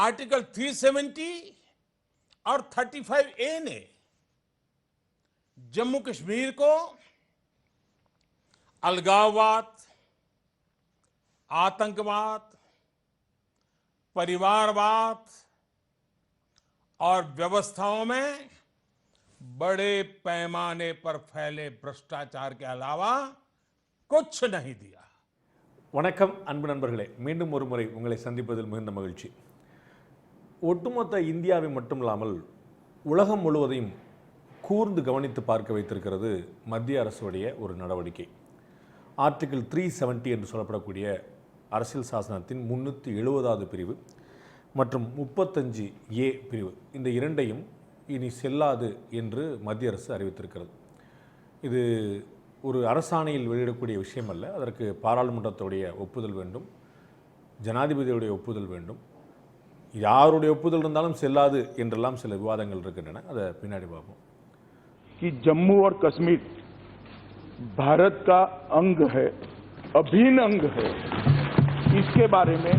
Article 370 और 35A ने जम्मू कश्मीर को अलगाववाद, आतंकवाद, परिवारवाद और व्यवस्थाओं में बड़े पैमाने पर फैले भ्रष्टाचार के अलावा कुछ नहीं दिया। வணக்கம் அன்பு நண்பர்களே, மீண்டும் ஒரு முறை உங்களை சந்திப்பதில் மிகுந்த மகிழ்ச்சி. ஒட்டுமொத்த இந்தியாவை மட்டுமில்லாமல் உலகம் முழுவதையும் கூர்ந்து கவனித்து பார்க்க வைத்திருக்கிறது மத்திய அரசுடைய ஒரு நடவடிக்கை. ஆர்டிகிள் 370 என்று சொல்லப்படக்கூடிய அரசியல் சாசனத்தின் 370வது பிரிவு மற்றும் 35A பிரிவு, இந்த இரண்டையும் இனி செல்லாது என்று மத்திய அரசு அறிவித்திருக்கிறது. இது ஒரு அரசாணையில் வெளியிடக்கூடிய விஷயம் அல்ல. அதற்கு பாராளுமன்றத்துடைய ஒப்புதல் வேண்டும், ஜனாதிபதியுடைய ஒப்புதல் வேண்டும். யாருடைய ஒப்புதல் இருந்தாலும் செல்லாது என்றெல்லாம் சில விவாதங்கள் இருக்கின்றன. அதை பின்னாடி பார்ப்போம். कि जम्मू और कश्मीर भारत का अंग है, अभिन्न अंग है, इसके बारे में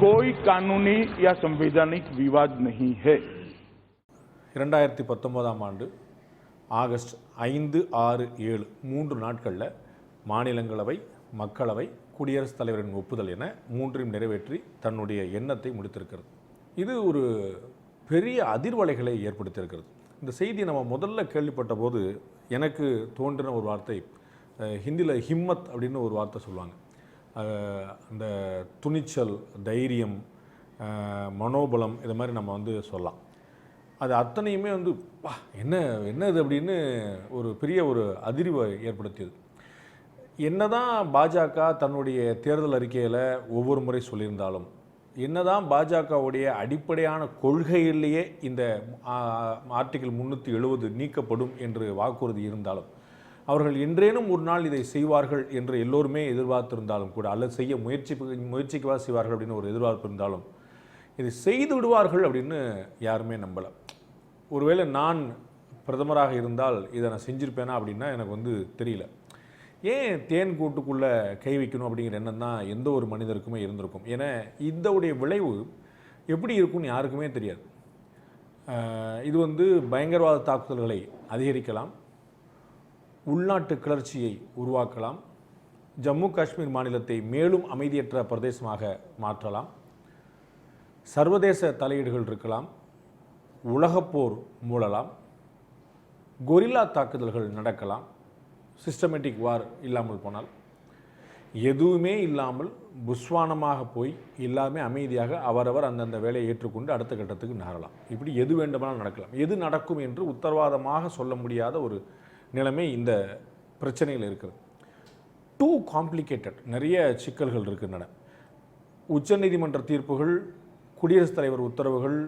कोई कानूनी या संवैधानिक विवाद नहीं है. 2019 ஆண்டு ஆகஸ்ட் 5, 6, 7 3 நாட்களில் மாநிலங்களவை, மக்களவை, குடியரசுத் தலைவரின் ஒப்புதல் என மூன்றையும் நிறைவேற்றி தன்னுடைய எண்ணத்தை முடித்திருக்கிறது. இது ஒரு பெரிய அதிர்வலைகளை ஏற்படுத்தியிருக்கிறது. இந்த செய்தியை நம்ம முதல்ல கேள்விப்பட்ட போது எனக்கு தோன்றின ஒரு வார்த்தை, ஹிந்தியில் ஹிம்மத் அப்படின்னு ஒரு வார்த்தை சொல்லுவாங்க. அந்த துணிச்சல், தைரியம், மனோபலம், இது மாதிரி நம்ம சொல்லலாம். அது அத்தனையுமே என்ன இது அப்படின்னு ஒரு பெரிய ஒரு அதிர்வை ஏற்படுத்தியது. என்னதான் பாஜக தன்னுடைய தேர்தல் அறிக்கையில் ஒவ்வொரு முறை சொல்லியிருந்தாலும், என்னதான் பாஜகவுடைய அடிப்படையான கொள்கையிலேயே இந்த ஆர்டிகிள் 370 நீக்கப்படும் என்று வாக்குறுதி இருந்தாலும், அவர்கள் என்றேனும் ஒரு நாள் இதை செய்வார்கள் என்று எல்லோருமே எதிர்பார்த்திருந்தாலும் கூட, அல்லது செய்ய முயற்சிக்கவா செய்வார்கள் அப்படின்னு ஒரு எதிர்பார்ப்பு இருந்தாலும், இதை செய்து விடுவார்கள் அப்படின்னு யாருமே நம்பலை. ஒருவேளை நான் பிரதமராக இருந்தால் இதை நான் செஞ்சுருப்பேனா அப்படின்னா எனக்கு தெரியல. ஏன் தேன் கூட்டுக்குள்ளே கை வைக்கணும் அப்படிங்கிற எண்ணம் தான் எந்த ஒரு மனிதருக்குமே இருந்திருக்கும். ஏன்னா இதோடைய விளைவு எப்படி இருக்கும்னு யாருக்குமே தெரியாது. இது பயங்கரவாத தாக்குதல்களை அதிகரிக்கலாம், உள்நாட்டு கிளர்ச்சியை உருவாக்கலாம், ஜம்மு காஷ்மீர் மாநிலத்தை மேலும் அமைதியற்ற பிரதேசமாக மாற்றலாம், சர்வதேச தலையீடுகள் இருக்கலாம், உலகப்போர் மூழலாம், கொரில்லா தாக்குதல்கள் நடக்கலாம், சிஸ்டமேட்டிக் வார் இல்லாமல் போனால், எதுவுமே இல்லாமல் புஸ்வானமாக போய் எல்லாமே அமைதியாக அவரவர் அந்தந்த வேலையை ஏற்றுக்கொண்டு அடுத்த கட்டத்துக்கு நகரலாம். இப்படி எது வேண்டுமானாலும் நடக்கலாம். எது நடக்கும் என்று உத்தரவாதமாக சொல்ல முடியாத ஒரு நிலைமை இந்த பிரச்சனையில் இருக்கிறது. டூ காம்ப்ளிகேட்டட், நிறைய சிக்கல்கள் இருக்கின்றன. உச்சநீதிமன்ற தீர்ப்புகள், குடியரசுத் தலைவர் உத்தரவுகள்,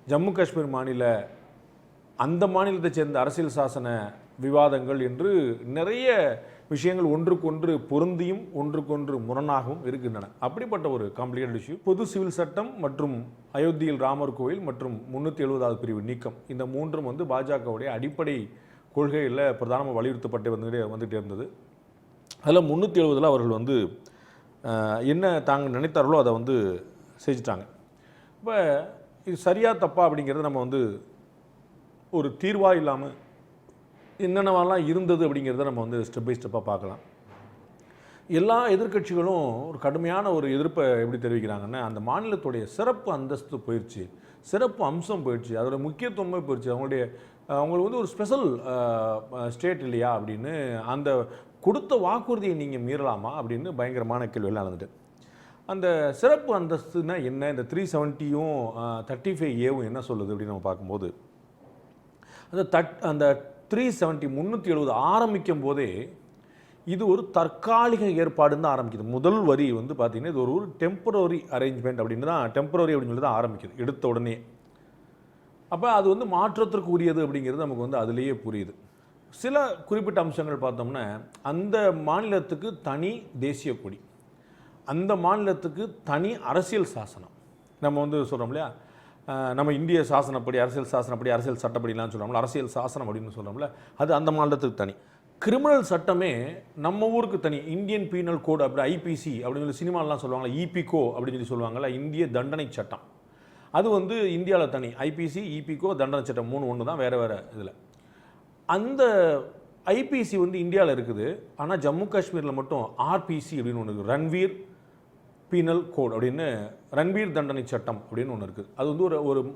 ஜம்மு காஷ்மீர் மாநில அந்த மாநிலத்தைச் சேர்ந்த அரசியல் சாசன விவாதங்கள் என்று நிறைய விஷயங்கள் ஒன்றுக்கொன்று பொருந்தியும் ஒன்றுக்கொன்று முரணாகவும் இருக்கின்றன. அப்படிப்பட்ட ஒரு காம்ப்ளிகேட்டட் இஷ்யூ. பொது சிவில் சட்டம் மற்றும் அயோத்தியில் ராமர் கோவில் மற்றும் 370வது பிரிவு நீக்கம், இந்த மூன்றும் பாஜகவுடைய அடிப்படை கொள்கையில் பிரதானமாக வலியுறுத்தப்பட்டு வந்துகிட்டே இருந்தது. அதில் 370 அவர்கள் என்ன தாங்க நினைத்தார்களோ அதை செஞ்சிட்டாங்க. இப்போ இது சரியா தப்பா அப்படிங்கிறது நம்ம ஒரு தீர்வாக இல்லாமல் என்னென்னவெல்லாம் இருந்தது அப்படிங்கிறத நம்ம ஸ்டெப் பை ஸ்டெப்பாக பார்க்கலாம். எல்லா எதிர்க்கட்சிகளும் ஒரு கடுமையான ஒரு எதிர்ப்பை எப்படி தெரிவிக்கிறாங்கன்னா, அந்த மாநிலத்துடைய சிறப்பு அந்தஸ்து போயிடுச்சு, சிறப்பு அம்சம் போயிடுச்சு, அதோட முக்கியத்துவமே போயிடுச்சு, அவங்களுக்கு ஒரு ஸ்பெஷல் ஸ்டேட் இல்லையா அப்படின்னு, அந்த கொடுத்த வாக்குறுதியை நீங்கள் மீறலாமா அப்படின்னு பயங்கரமான கேள்வியெல்லாம் நடந்துட்டு. அந்த சிறப்பு அந்தஸ்துனா என்ன, இந்த 370யும் 35Aவும் என்ன சொல்லுது அப்படின்னு நம்ம பார்க்கும்போது, அந்த 370 370 ஆரம்பிக்கும் போதே இது ஒரு தற்காலிக ஏற்பாடுன்னு தான் ஆரம்பிக்குது. முதல் வரி பார்த்தீங்கன்னா இது ஒரு டெம்பரரி அரேஞ்ச்மெண்ட் அப்படின்னு தான், டெம்பரரி அப்படின்னு சொல்லி தான் ஆரம்பிக்குது எடுத்த உடனே. அப்போ அது மாற்றத்திற்கு உரியது அப்படிங்கிறது நமக்கு அதுலேயே புரியுது. சில குறிப்பிட்ட அம்சங்கள் பார்த்தோம்னா, அந்த மாநிலத்துக்கு தனி தேசிய கொடி, அந்த மாநிலத்துக்கு தனி அரசியல் சாசனம். நம்ம சொல்கிறோம் இல்லையா, நம்ம இந்திய சாசனப்படி, அரசியல் சாசனப்படி, அரசியல் சட்டப்படிலாம் சொல்கிறோம்ல, அரசியல் சாசனம் அப்படின்னு சொல்கிறோம்ல, அது அந்த மாநிலத்துக்கு தனி. கிரிமினல் சட்டமே நம்ம ஊருக்கு தனி, இந்தியன் பீனல் கோட் அப்படி, ஐபிசி அப்படின்னு சொல்லி சினிமாலாம் சொல்லுவாங்களா, இபிகோ அப்படின்னு சொல்லி சொல்லுவாங்கள்ல, இந்திய தண்டனை சட்டம். அது வந்து இந்தியாவில் தனி ஐபிசி இபிகோ தண்டனை சட்டம் 3 ஒன்று தான் வேறு வேறு இதில். அந்த ஐபிசி வந்து இந்தியாவில் இருக்குது. ஆனால் ஜம்மு காஷ்மீரில் மட்டும் ஆர்பிசி அப்படின்னு ஒன்று இருக்குது, ரன்வீர் பீனல் கோட் அப்படின்னு, ரன்வீர் தண்டனை சட்டம் அப்படின்னு ஒன்று இருக்குது. அது வந்து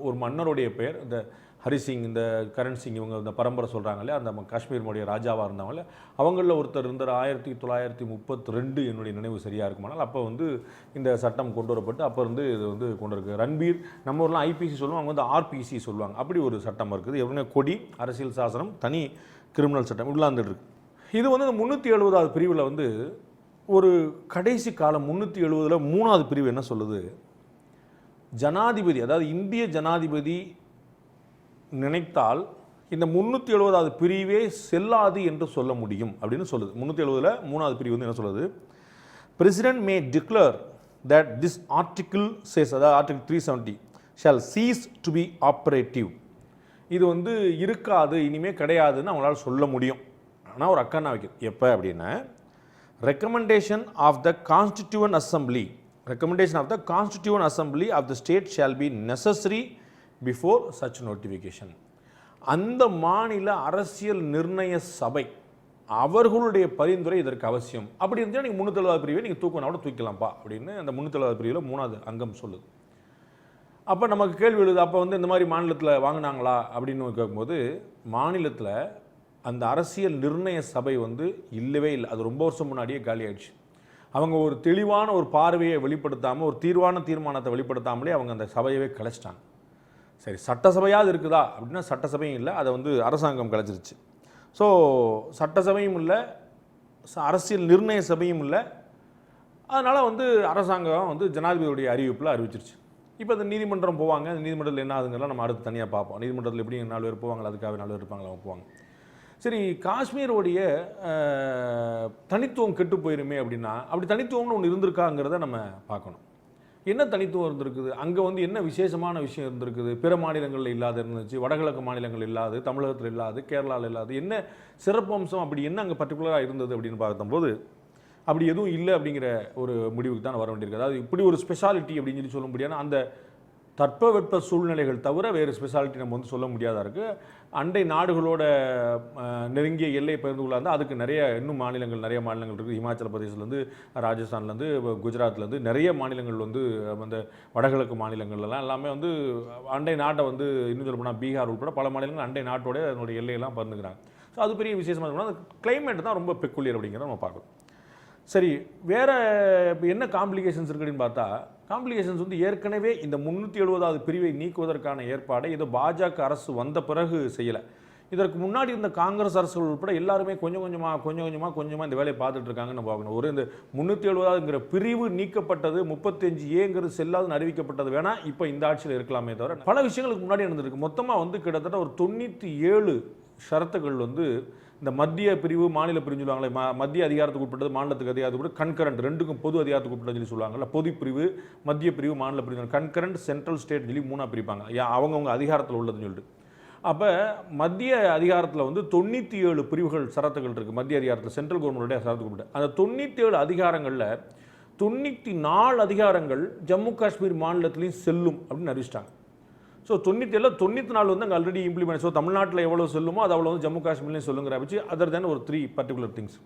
ஒரு மன்னருடைய பெயர். இந்த ஹரிசிங், இந்த கரண் சிங், இவங்க இந்த பரம்பரை சொல்கிறாங்களே, அந்த காஷ்மீருடைய ராஜாவாக இருந்தாங்களே, அவங்களில் ஒருத்தர் இருந்தார் 1932 என்னுடைய நினைவு சரியாக இருக்குமானால். அப்போ வந்து இந்த சட்டம் கொண்டு வரப்பட்டு அப்போ இருந்து இது வந்து கொண்டு இருக்குது. ரன்வீர், நம்ம ஊர்லாம் ஐபிசி சொல்லுவாங்க, அவங்க வந்து ஆர்பிசி சொல்லுவாங்க. அப்படி ஒரு சட்டம் இருக்குது. எப்படின்னா கொடி, அரசியல் சாசனம், தனி கிரிமினல் சட்டம் இப்படிலாம் இருந்துட்டு இருக்கு. இது வந்து இந்த 370வது பிரிவில் வந்து ஒரு கடைசி காலம் 370ல் 3வது பிரிவு என்ன சொல்லுது, ஜனாதிபதி, அதாவது இந்திய ஜனாதிபதி நினைத்தால் இந்த 370வது பிரிவே செல்லாது என்று சொல்ல முடியும் அப்படின்னு சொல்லுது. 370ல் 3வது பிரிவு வந்து என்ன சொல்லுது, president may declare that this article ceases, அதாவது article 370 shall cease to be operative. இது வந்து இருக்காது, இனிமே கிடையாதுன்னு அவங்களால சொல்ல முடியும். ஆனால் ஒரு அக்கா வைக்கிறது எப்போ அப்படின்னா, recommendation of the constituent assembly, recommendation of the constituent assembly of the state shall be necessary before such notification. அந்த மாநில அரசியல் நிர்ணய சபை அவர்களுடைய பரிந்துரை இதற்கு அவசியம். அப்படி இருந்தால் நீங்கள் 370வது பிரிவை நீங்கள் தூக்கினா தூக்கலாம்ப்பா அப்படின்னு அந்த 370வது பிரிவில் 3வது அங்கம் சொல்லுது. அப்போ நமக்கு கேள்வி எழுது, அப்போ வந்து இந்த மாதிரி மாநிலத்தில் வாங்கினாங்களா அப்படின்னு கேட்கும்போது, மாநிலத்தில் அந்த அரசியல் நிர்ணய சபை வந்து இல்லவே இல்லை. அது ரொம்ப வருஷம் முன்னாடியே காலி ஆயிடுச்சு. அவங்க ஒரு தெளிவான ஒரு பார்வையை வெளிப்படுத்தாமல், ஒரு தீர்மானத்தை வெளிப்படுத்தாமலே அவங்க அந்த சபையவே கலைச்சிட்டாங்க. சரி, சட்டசபையாவது இருக்குதா அப்படின்னா சட்டசபையும் இல்லை, அதை வந்து அரசாங்கம் கலைச்சிருச்சு. ஸோ சட்டசபையும் இல்லை, அரசியல் நிர்ணய சபையும் இல்லை. அதனால் வந்து அரசாங்கம் வந்து ஜனாதிபதியுடைய அறிவிப்பில் அறிவிச்சிருச்சு. இப்போ அந்த நீதிமன்றம் போவாங்க, அந்த நீதிமன்றத்தில் என்ன ஆகுதுங்கிறலாம் நம்ம அடுத்து தனியாக பார்ப்போம். நீதிமன்றத்தில் எப்படி 4 பேர் போவாங்களா, அதுக்காக 4 பேர் இருப்பாங்களா, அவங்க போவாங்க. சரி, காஷ்மீருடைய தனித்துவம் கெட்டு போயிருமே அப்படின்னா, அப்படி தனித்துவம்னு ஒன்று இருந்திருக்காங்கிறத நம்ம பார்க்கணும். என்ன தனித்துவம் இருந்திருக்குது, அங்கே வந்து என்ன விசேஷமான விஷயம் இருந்திருக்குது, பிற மாநிலங்களில் இல்லாத இருந்துச்சு, வடகிழக்கு மாநிலங்கள் இல்லாது, தமிழகத்தில் இல்லாது, கேரளாவில் இல்லாது, என்ன சிறப்பு அம்சம், அப்படி என்ன அங்கே பர்டிகுலராக இருந்தது அப்படின்னு பார்க்கும்போது அப்படி எதுவும் இல்லை அப்படிங்கிற ஒரு முடிவுக்கு தான் வர வேண்டியிருக்கு. அதாவது இப்படி ஒரு ஸ்பெஷாலிட்டி அப்படின்னு சொல்லி சொல்ல முடியாது. அந்த தட்பவெட்ப சூழ்நிலைகள் தவிர வேறு ஸ்பெஷாலிட்டி நம்ம வந்து சொல்ல முடியாதா இருக்குது. அண்டை நாடுகளோட நெருங்கிய எல்லை பகிர்ந்து கொள்ளாது. அதுக்கு இன்னும் நிறைய மாநிலங்கள் இருக்குது. ஹிமாச்சல பிரதேசத்துலேருந்து, ராஜஸ்தான்லேருந்து, குஜராத்லேருந்து நிறைய மாநிலங்கள் வந்து அந்த வடகிழக்கு மாநிலங்கள்லாம் எல்லாமே வந்து அண்டை நாட்டை வந்து இன்னும் சொல்ல போனால் பீகார் உட்பட பல மாநிலங்கள் அண்டை நாட்டோட அதனுடைய எல்லையெல்லாம் பகிர்ந்துக்கிறாங்க. ஸோ அது பெரிய விசேஷமாக இருக்கணும். அந்த கிளைமேட் தான் ரொம்ப பெக்குலியர் அப்படிங்கிறத நம்ம பார்க்கணும். சரி, வேறு இப்போ என்ன காம்ப்ளிகேஷன்ஸ் இருக்குது அப்படின்னு பார்த்தா, காம்ப்ளிகேஷன்ஸ் வந்து ஏற்கனவே இந்த 370வது பிரிவை நீக்குவதற்கான ஏற்பாடை இது பாஜக அரசு வந்த பிறகு செய்யலை. இதற்கு முன்னாடி இருந்த காங்கிரஸ் அரசுகள் உட்பட எல்லாருமே கொஞ்சம் கொஞ்சமாக இந்த வேலையை பார்த்துட்டு இருக்காங்கன்னு பார்க்கணும். ஒரு இந்த 370ங்கிற பிரிவு நீக்கப்பட்டது, 35A செல்லாதுன்னு அறிவிக்கப்பட்டது வேணா இப்போ இந்த ஆட்சியில் இருக்கலாமே தவிர பல விஷயங்களுக்கு முன்னாடி நடந்திருக்கு. மொத்தமாக வந்து கிட்டத்தட்ட ஒரு 97 ஷரத்துகள் வந்து இந்த மத்திய பிரிவு மாநில பிரிவு சொல்லுவாங்களே, மத்திய அதிகாரத்துக்கு உட்பட்டது, மாநிலத்துக்கு அதிகாரத்துக்கு கன்கரண்ட், ரெண்டுக்கும் பொது அதிகாரத்துக்கு உட்பட்டது சொல்லி சொல்லுவாங்கல்ல. பொது பிரிவு, மத்திய பிரிவு, மாநில பிரிவு, கன்கரண்ட், சென்ட்ரல், ஸ்டேட் சொல்லி 3ஆக பிரிப்பாங்க. அவங்கவுங்க அதிகாரத்தில் உள்ளதுன்னு சொல்லிட்டு. அப்போ மத்திய அதிகாரத்தில் வந்து 97 பிரிவுகள் சரத்துகள் இருக்குது. மத்திய அதிகாரத்தில் சென்ட்ரல் கவர்மெண்ட்டுடைய சரத்துக்கு உட்பட்டு அந்த 97 அதிகாரங்களில் 94 அதிகாரங்கள் ஜம்மு காஷ்மீர் மாநிலத்திலையும் செல்லும் அப்படின்னு அறிவிச்சிட்டாங்க. ஸோ 94 வந்து அங்கே ஆல்ரெடி இம்ப்ளிமெண்ட். ஸோ தமிழ்நாட்டில் எவ்வளோ சொல்லுமோ அது அவ்வளோ வந்து ஜம்மு காஷ்மீர்லேயும் சொல்லுங்கிற வச்சு அதர் தேன் ஒரு 3 பர்டிகுலர் திங்ஸ்.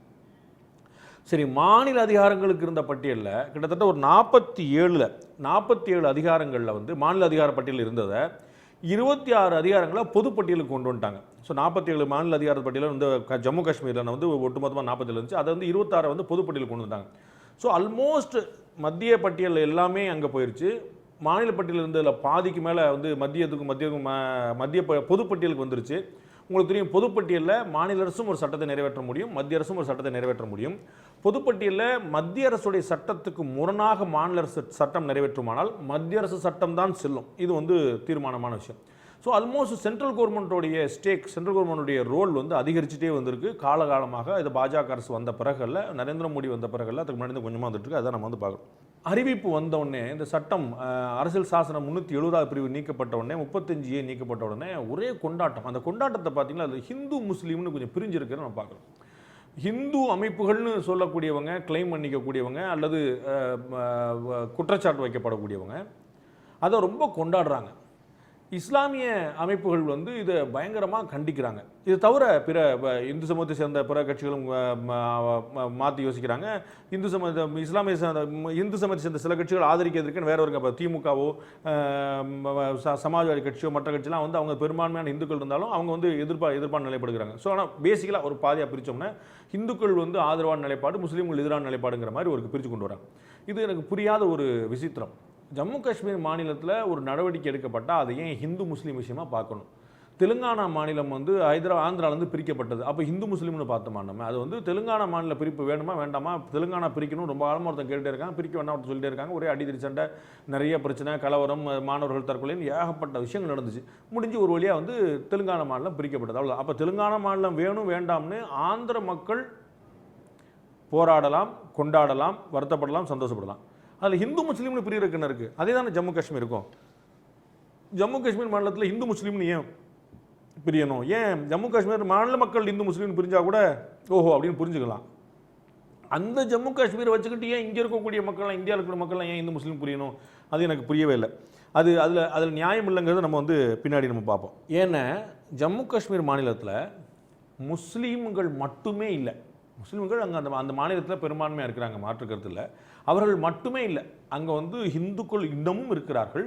சரி, மாநில அதிகாரங்களுக்கு இருந்த பட்டியலில் கிட்டத்தட்ட ஒரு 47 அதிகாரங்களில் வந்து மாநில அதிகார பட்டியலில் இருந்ததை 26 அதிகாரங்களை பொதுப்பட்டியலுக்கு கொண்டு வந்துட்டாங்க. ஸோ 47 மாநில அதிகார பட்டியலில் வந்து ஜம்மு காஷ்மீரில் வந்து ஒட்டுமொத்தமாக 47 இருந்துச்சு. அதை வந்து 26 வந்து பொதுப்பட்டியலுக்கு கொண்டு வந்தாங்க. ஸோ ஆல்மோஸ்ட் மத்திய பட்டியல் எல்லாமே அங்கே போயிடுச்சு. மாநில பட்டியலில் இருந்ததில் பாதிக்கு மேலே வந்து மத்திய பொதுப்பட்டியலுக்கு வந்துருச்சு. உங்களுக்கு தெரியும், பொதுப்பட்டியலில் மாநில அரசும் ஒரு சட்டத்தை நிறைவேற்ற முடியும், மத்திய அரசும் ஒரு சட்டத்தை நிறைவேற்ற முடியும். பொதுப்பட்டியலில் மத்திய அரசுடைய சட்டத்துக்கு முரணாக மாநில அரசு சட்டம் நிறைவேற்றுமானால் மத்திய அரசு சட்டம் தான் செல்லும். இது வந்து தீர்மானமான விஷயம். ஸோ ஆல்மோஸ்ட் சென்ட்ரல் கவர்மெண்ட்டோடைய சென்ட்ரல் கவர்மெண்ட்டுடைய ரோல் வந்து அதிகரிச்சுட்டே வந்திருக்கு காலகாலமாக. இது பாஜக அரசு வந்த பிறகல்ல, நரேந்திர மோடி வந்த பிறகல்ல, அதுக்கு முன்னாடி கொஞ்சமாக வந்துட்டு இருக்கு. அதை நம்ம வந்து பார்க்குறோம். அறிவிப்பு வந்தவுடனே இந்த சட்டம் அரசியல் சாசனம் 370வது பிரிவு நீக்கப்பட்ட உடனே, 35A நீக்கப்பட்ட உடனே ஒரே கொண்டாட்டம். அந்த கொண்டாட்டத்தை பார்த்தீங்கன்னா அது ஹிந்து முஸ்லீம்னு கொஞ்சம் பிரிஞ்சிருக்கிறத நம்ம பார்க்குறோம். ஹிந்து அமைப்புகள்னு சொல்லக்கூடியவங்க, கிளைம் பண்ணிக்கக்கூடியவங்க அல்லது குற்றச்சாட்டு வைக்கப்படக்கூடியவங்க, அதை ரொம்ப கொண்டாடுறாங்க. இஸ்லாமிய அமைப்புகள் வந்து இதை பயங்கரமாக கண்டிக்கிறாங்க. இது தவிர பிற இந்து சமூகத்தை சேர்ந்த பிற கட்சிகளும் மாற்றி யோசிக்கிறாங்க. இந்து சமூகத்தை சேர்ந்த சில கட்சிகள் ஆதரிக்கிறதுக்குன்னு வேற ஒரு இப்போ திமுகவோ சமாஜ்வாடி கட்சியோ மற்ற கட்சியெலாம் வந்து அவங்க பெரும்பான்மையான இந்துக்கள் இருந்தாலும் அவங்க வந்து எதிர்ப்பான நிலைப்படுகிறாங்க. ஸோ ஆனால் பேசிக்கலாக ஒரு பாதியாக பிரித்தோம்னா இந்துக்கள் வந்து ஆதரவான நிலைப்பாடு, முஸ்லீம்கள் எதிரான நிலைப்பாடுங்கிற மாதிரி ஒரு பிரித்து கொண்டு வராங்க. இது எனக்கு புரியாத ஒரு விசித்திரம். ஜம்மு காஷ்மீர் மாநிலத்தில் ஒரு நடவடிக்கை எடுக்கப்பட்டால் அதை ஏன் ஹிந்து முஸ்லீம் விஷயமாக பார்க்கணும்? தெலுங்கானா மாநிலம் வந்து ஆந்திராவிலேருந்து பிரிக்கப்பட்டது. அப்போ ஹிந்து முஸ்லீம்னு பார்த்தோமா நம்ம? அது வந்து தெலுங்கானா மாநில பிரிப்பு வேணுமா வேண்டாமா, தெலுங்கானா பிரிக்கணும் ரொம்ப காலமாக ஒருத்தன் கேட்டுகிட்டே இருக்காங்க, பிரிக்க வேண்டாம் ஒருத்தர் சொல்லிட்டே இருக்காங்க. ஒரே அடிதடி சண்டை, நிறைய பிரச்சனை, கலவரம், மாணவர்கள் தற்கொலைன்னு ஏகப்பட்ட விஷயங்கள் நடந்துச்சு. முடிஞ்சு ஒரு வழியாக வந்து தெலுங்கானா மாநிலம் பிரிக்கப்பட்டது, அவ்வளோ. அப்போ தெலுங்கானா மாநிலம் வேணும் வேண்டாம்னு ஆந்திர மக்கள் போராடலாம், கொண்டாடலாம், வருத்தப்படலாம், சந்தோஷப்படலாம். அதில் ஹிந்து முஸ்லீம்னு பிரிவுக்குன்னு இருக்குது. அதே தானே ஜம்மு காஷ்மீர் இருக்கும். ஜம்மு காஷ்மீர் மாநிலத்தில் ஹிந்து முஸ்லீம்னு ஏன் பிரியணும்? ஏன் ஜம்மு காஷ்மீர் மாநில மக்கள் இந்து முஸ்லீம் பிரிஞ்சா கூட ஓஹோ அப்படின்னு புரிஞ்சுக்கலாம். அந்த ஜம்மு காஷ்மீரை வச்சுக்கிட்டு ஏன் இங்கே இருக்கக்கூடிய மக்கள்லாம், இந்தியாவில் இருக்கிற மக்கள்லாம் ஏன் இந்து முஸ்லீம் புரியணும்? அது எனக்கு புரியவே இல்லை. அதில் நியாயம் இல்லைங்கிறது நம்ம வந்து பின்னாடி நம்ம பார்ப்போம். ஏன்னா ஜம்மு காஷ்மீர் மாநிலத்தில் முஸ்லீம்கள் மட்டுமே இல்லை. முஸ்லீம்கள் அங்கே அந்த மாநிலத்தில் பெரும்பான்மையாக இருக்கிறாங்க, மாற்று கருத்து இல்லை. அவர்கள் மட்டுமே இல்லை, அங்கே வந்து இந்துக்கள் இன்னமும் இருக்கிறார்கள்,